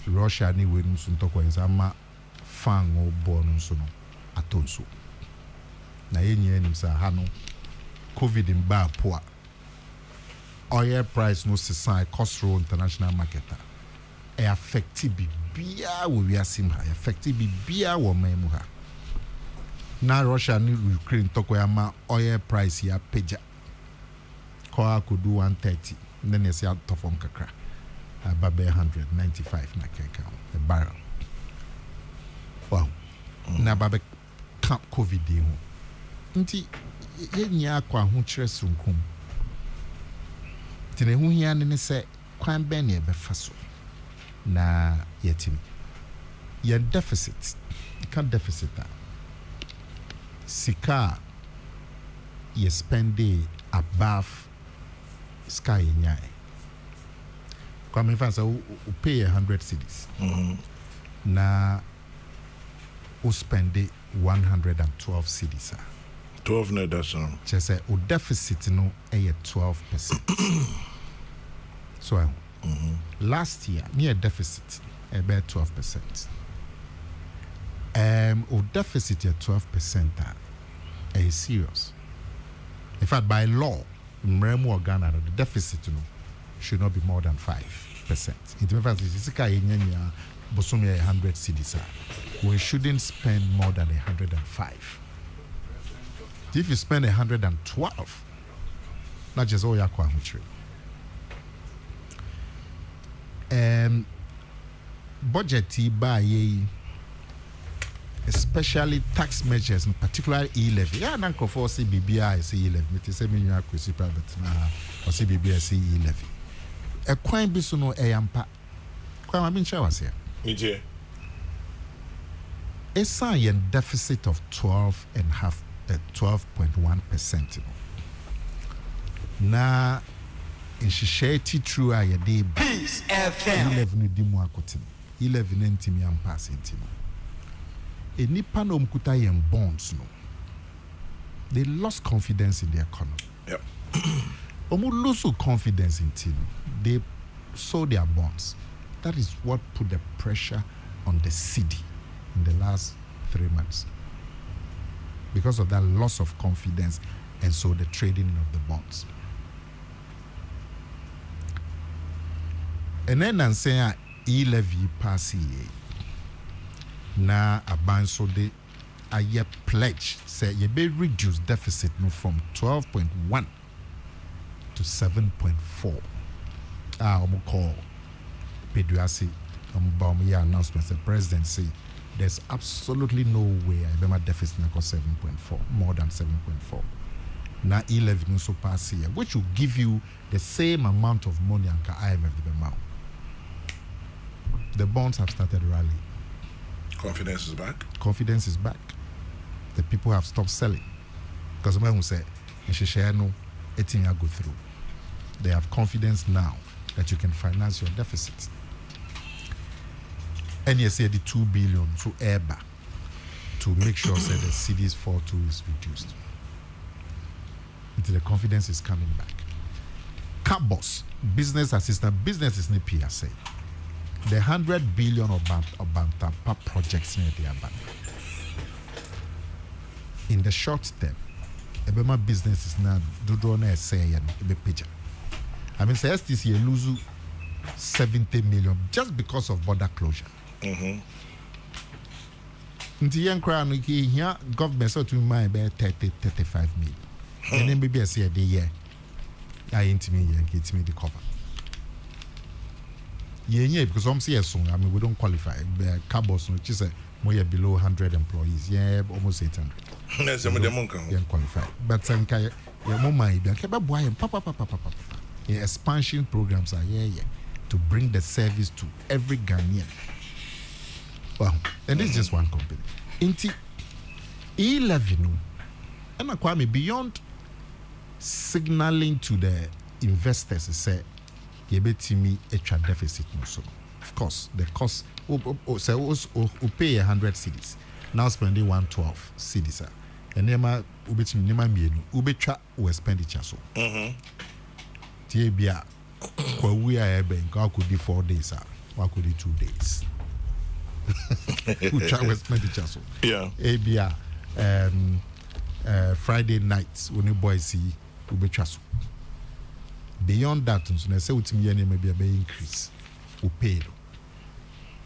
Russia ni we nso ntoko nzama fan o born nso no atonso na yenye nim sa ha no COVID in ba poa oil price no sesa cost roll international market e affect bia we asim ha affect bia wo memu ha na Russia ni Ukraine toko ya ma oil price ya peja ko could do 130 then you see out of kakra about 195 na keka a barrel. Wow. Na babe camp COVID dey ho. Nti ye nya akwa ho kire sunkum. Tine hu hia ne se kwan ben ne be faso. Na yetim. Ye deficit. Can deficit that. Sika ye spend above sky nyai. Kwame Fansa pay 100 cedis. Na u spend 112 cedis. 12 no that's on. Just say u deficit no a 12%. So last year near deficit about 12%. U deficit at 12% is serious. In fact, by law, in Ghana, the deficit should not be more than 5%. In fact, it's 100 cedis. We shouldn't spend more than 105. If you spend 112, not just all your quantity. Budget by especially tax measures, in particular e-levy. Yeah, nanko for CBBI is e-levy. Me say me you akwesi private na or CBBI is e-levy. E kwan bi so no e yampa. Kwan ma bin was here. Ije. A sign deficit of 12.1%. Na in Shisheti true a day Peace FM 11 dimu akotim 11 ntimi ampass ntimi enipa no mkuta yen bonds no they lost confidence in the economy. Yep. Omu lose confidence in team. They sold their bonds. That is what put the pressure on the city in the last 3 months. Because of that loss of confidence, and so the trading of the bonds. And then I'm saying e-levy pass na a so they a year pledge say you be reduce deficit no from 12.1 to 7.4. Call Peduasi ya announcement the president say there's absolutely no way I remember deficit na 7.4 more than 7.4. Now 11 so pass here, which will give you the same amount of money and IMF the amount. The bonds have started rallying. Confidence is back. Confidence is back. The people have stopped selling. Because when we say, no, it's go through. They have confidence now that you can finance your deficit. And you say the 2 billion to airback to make sure that the CDs 4.2 is reduced. Until the confidence is coming back. Cabos, business assistant, business is in the PSA. The 100 billion of Bantapa projects near the bank. In the short term, Ebema business is now do say and picture. I mean, say STC lose 70 million just because of border closure. Nti yen kra no here government so to mind be 35 million. And then maybe I say a day year. I intimi yen get me the cover. Yeah, because I'm saying so. I mean, we don't qualify. The cabos, which is more below 100 employees. Yeah, almost 800. Yes, I'm yeah, qualify. But some kind of mama, yeah, expansion programs are to bring the service to every Ghanaian. Well, and this is just one company. Inti 11, and Kwame beyond signaling to the investors, say. Me extra deficit so of course the cost pay 100 cedis now spending 112 cedis and nema ubetimi nema mienu ubetwa expenditure so tie bia kwa we are ebe nka could be 4 days what could be 2 days ucha expenditure so yeah bia Friday nights when the boys see ubetwa so. Beyond that, so I say ultimately maybe a increase we pay,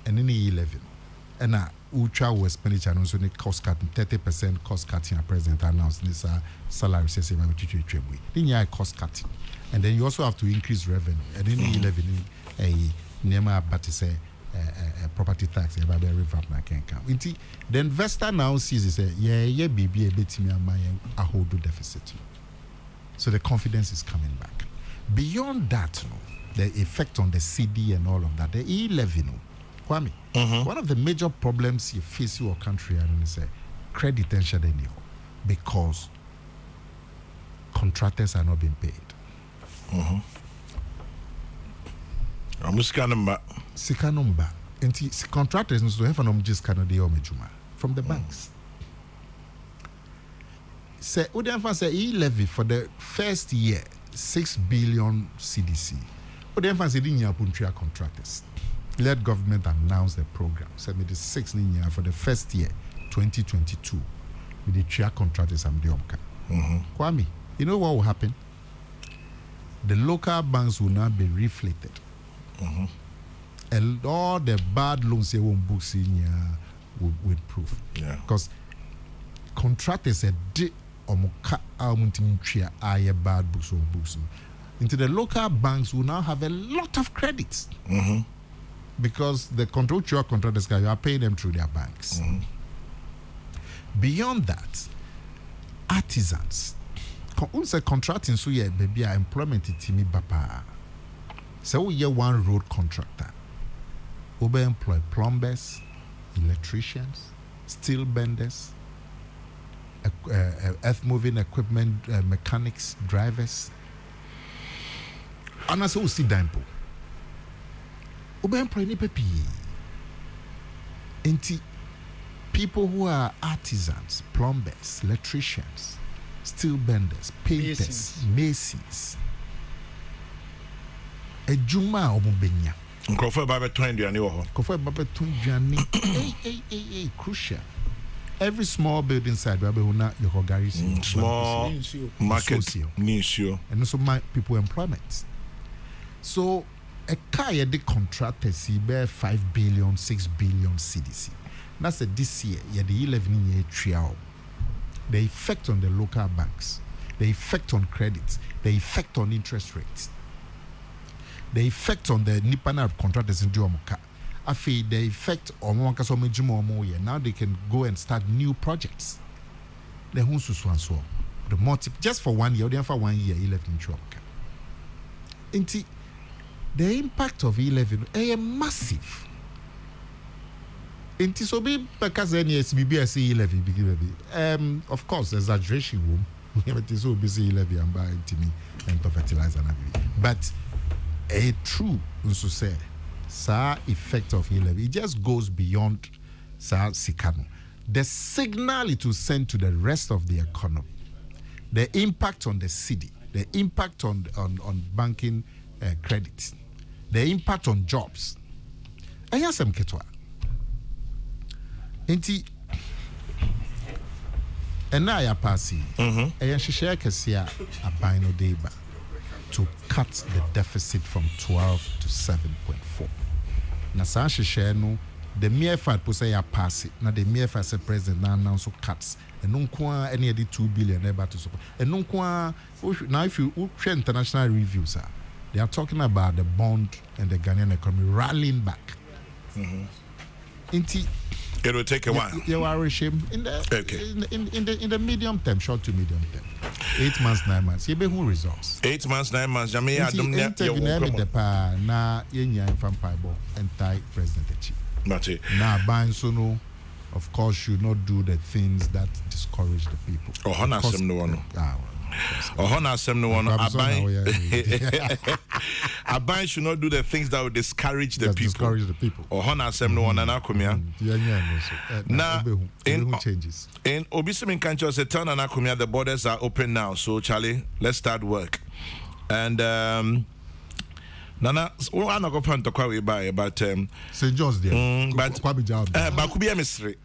and then 11, and now ultra expenditure and also the cost cutting 30% cost cutting. A president announced this salary says about then you cost cutting, and then you also have to increase revenue, and then 11 a nema but say property tax about the revamp na can come. The investor now sees say BB a bit me a hold deficit, so the confidence is coming back. Beyond that, the effect on the CD and all of that, the E11, Kwame, one of the major problems you face your country is credit tension anyhow, because contractors are not being paid. Sika number. And contractors just from the banks. Say, say E-levy for the first year. 6 billion CDC. But the emphasis in contractors. Let government announce the program. Said it is 6 million for the first year, 2022. With the chair contractors and the Omka. Kwame, you know what will happen? The local banks will now be reflated. And all the bad loans they won't book in will prove. Yeah. Because contractors said bad books or books. Into the local banks will now have a lot of credits because the contractual contractors you are paying them through their banks. Beyond that, artisans, contracting so yeah, baby, employment timi bapa. So we have one road contractor. We employ plumbers, electricians, steel benders. Earth moving equipment mechanics, drivers. anaso usi dampo obemploy ni pepi enti people who are artisans, plumbers, electricians, steel benders, painters, masons. Ejuma omubenya. Nkrofo ba beton aduane wo ho. Nkrofo ba beton aduane. Crucial. Every small building side we have na your garage small market nisuo. And also my people employment. So a car the contractors be 5 billion, 6 billion CDC. That's this year, the 11-year trial. The effect on the local banks, the effect on credits, the effect on interest rates, the effect on the Nipana contractors in Jomoka. I feel the effect on now they can go and start new projects. The Hunsu the multi just for 1 year, for 1 year, 11 in Jomoka. The impact of 11 is massive. Inti so be because NSBBS 11 of course exaggeration room it is so busy 11 and buy and fertilizer but a true so say sa effect of 11 it just goes beyond sa sikano. The signal it will send to the rest of the economy, the impact on the city, the impact on banking credit, the impact on jobs. Ayasem ketwa enti ena ya pasi hyehyɛ kɛse aban no deba to cut the deficit from 12 to 7.4 na saa hyehyɛ no the mere fact po say ya pass na the mere fact say president na announce cuts eno nko a ene de 2 billion eba to support eno nko a now if you share international reviews they are talking about the bond and the Ghanaian economy rallying back enti it will take a while. You are ashamed in the medium term, short to medium term. 8 months, 9 months. You be who results. 8 months, 9 months. Jamie, I don't know. Na yenya infampibo entire president. Mate. Na Bansono, of course, should not do the things that discourage the people. Oh, Hana Sem no one. Ohona Sem no one. Abai should not do the things that would discourage the people. Discourage the people. Ohona Sem no one and Akumia. Now, in changes. In Obisimin Kancho said, "Tell Anakumia the borders are open now. So Charlie, let's start work." And Nana, I'm not going to call you by, but St. John's there. But Bakubi Mystery.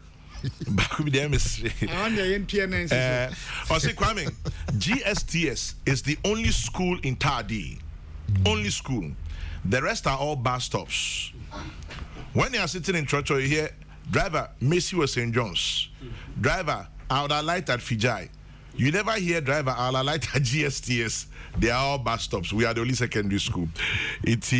Bakubi the mystery. Kwame, GSTS is the only school in Tadi. Only school. The rest are all bus stops. When you are sitting in church, you hear driver Messi was St. John's. Driver Outer Light at Fijai. You never hear driver Outer Light at GSTS. They are all bus stops. We are the only secondary school. It's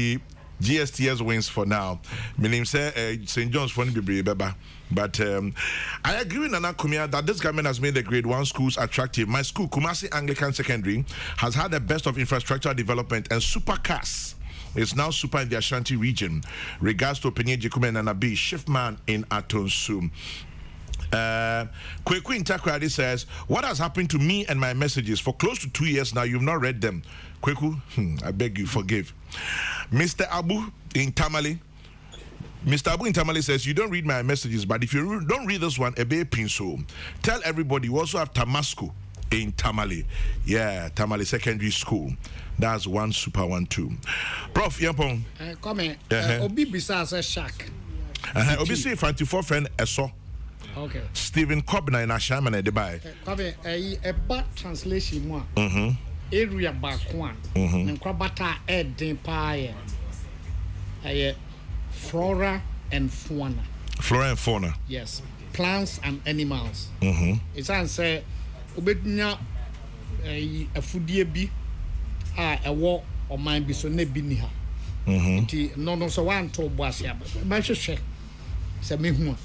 GSTS wins for now. Meaning say St. John's for Beba. But I agree with Nana Kumia that this government has made the grade 1 schools attractive. My school, Kumasi Anglican Secondary, has had the best of infrastructural development, and super cars is now super in the Ashanti region. Regards to Penye Jikume Nanabi, Shiftman in Atonsu. Kweku Intakradi says, what has happened to me and my messages? For close to 2 years now, you've not read them. Kweku, I beg you, forgive. Mr. Abu in Tamale. Mr. Abu in Tamale says, you don't read my messages, but if you don't read this one, Ebe Pinso, tell everybody we also have Tamasco in Tamale. Yeah, Tamale Secondary School. That's 1 super 1 2. Prof, Yampong. Come Obi Bisa says Shack. Obi say 54 friend Eso. Okay. Stephen Kobna in Ashaman at Dubai. Come a bad translation one. Area back one. And Krabata Ed Pie. Flora and fauna. Flora and fauna. Yes. Plants and animals. It's answer Obednya a foodie bi a war or mine be so nebiniha. No, so one told Basia, but my share. Say me.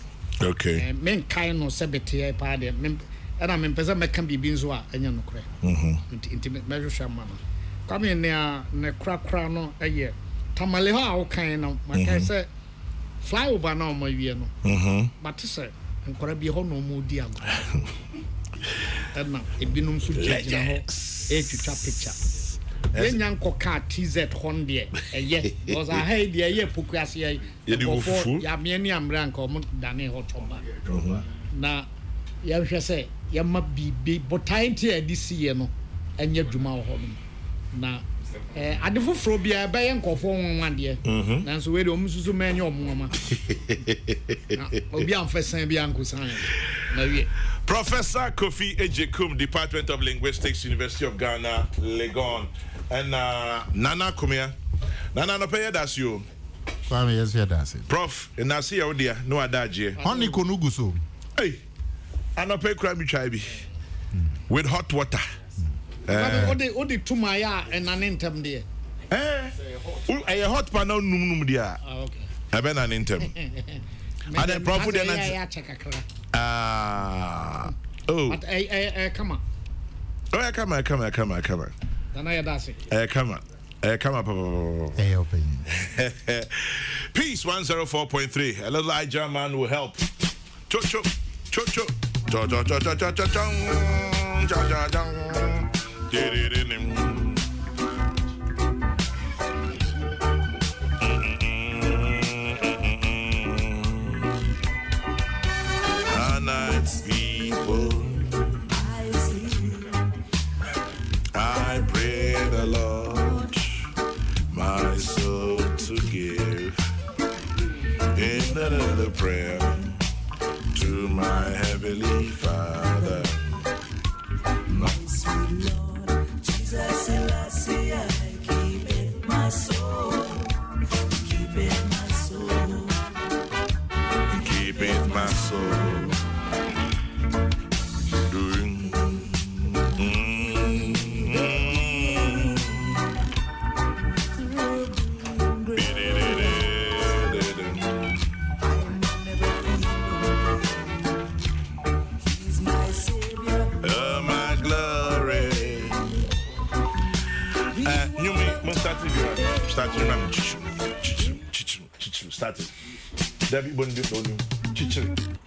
Okay. Men kind of sabbatia party, and I'm in Pesa can be Binzwa and Yanokre. Intimate measure shaman. Come in there, ne crack crano a year. Tamaleha kind of my guy said fly over now my no. But say and could be no more dear. And now it be no suggestion a picture. Yenyan koka TZ Hondia, was a head the year Pukrasi, Yamiani Amranko, Dane Hotomba. Now, Yamsha say, Yama be but time here this year, no, and yet Juma home. Now, I do for Frobia, Bayan Kofon 1 year, and so we don't so many of Mama. Obian for Saint Bianco Sign. Professor Kofi Ejekum, Department of Linguistics, University of Ghana, Legon, and Nana Kumia. Nana no pay that's you. Yes, that's it. Prof, and I see you dear, no adagie. Honey Konuguso. Hey, I no pay crabby chibi with hot water. Odi to my and an intem there. A hot pan on num dear. Okay. I've been an intem. And then Prof, But come on. Oh, come on. Then I that's it. Come on. Open. Peace 104.3. A little German will help. Cho. Nights people, I pray the Lord my soul to give in another prayer to my heavenly Father. My sweet Lord, Jesus, Selassie, I keep it my soul, keep it my soul, keep it my soul. Start it. David Bondi, chichiri.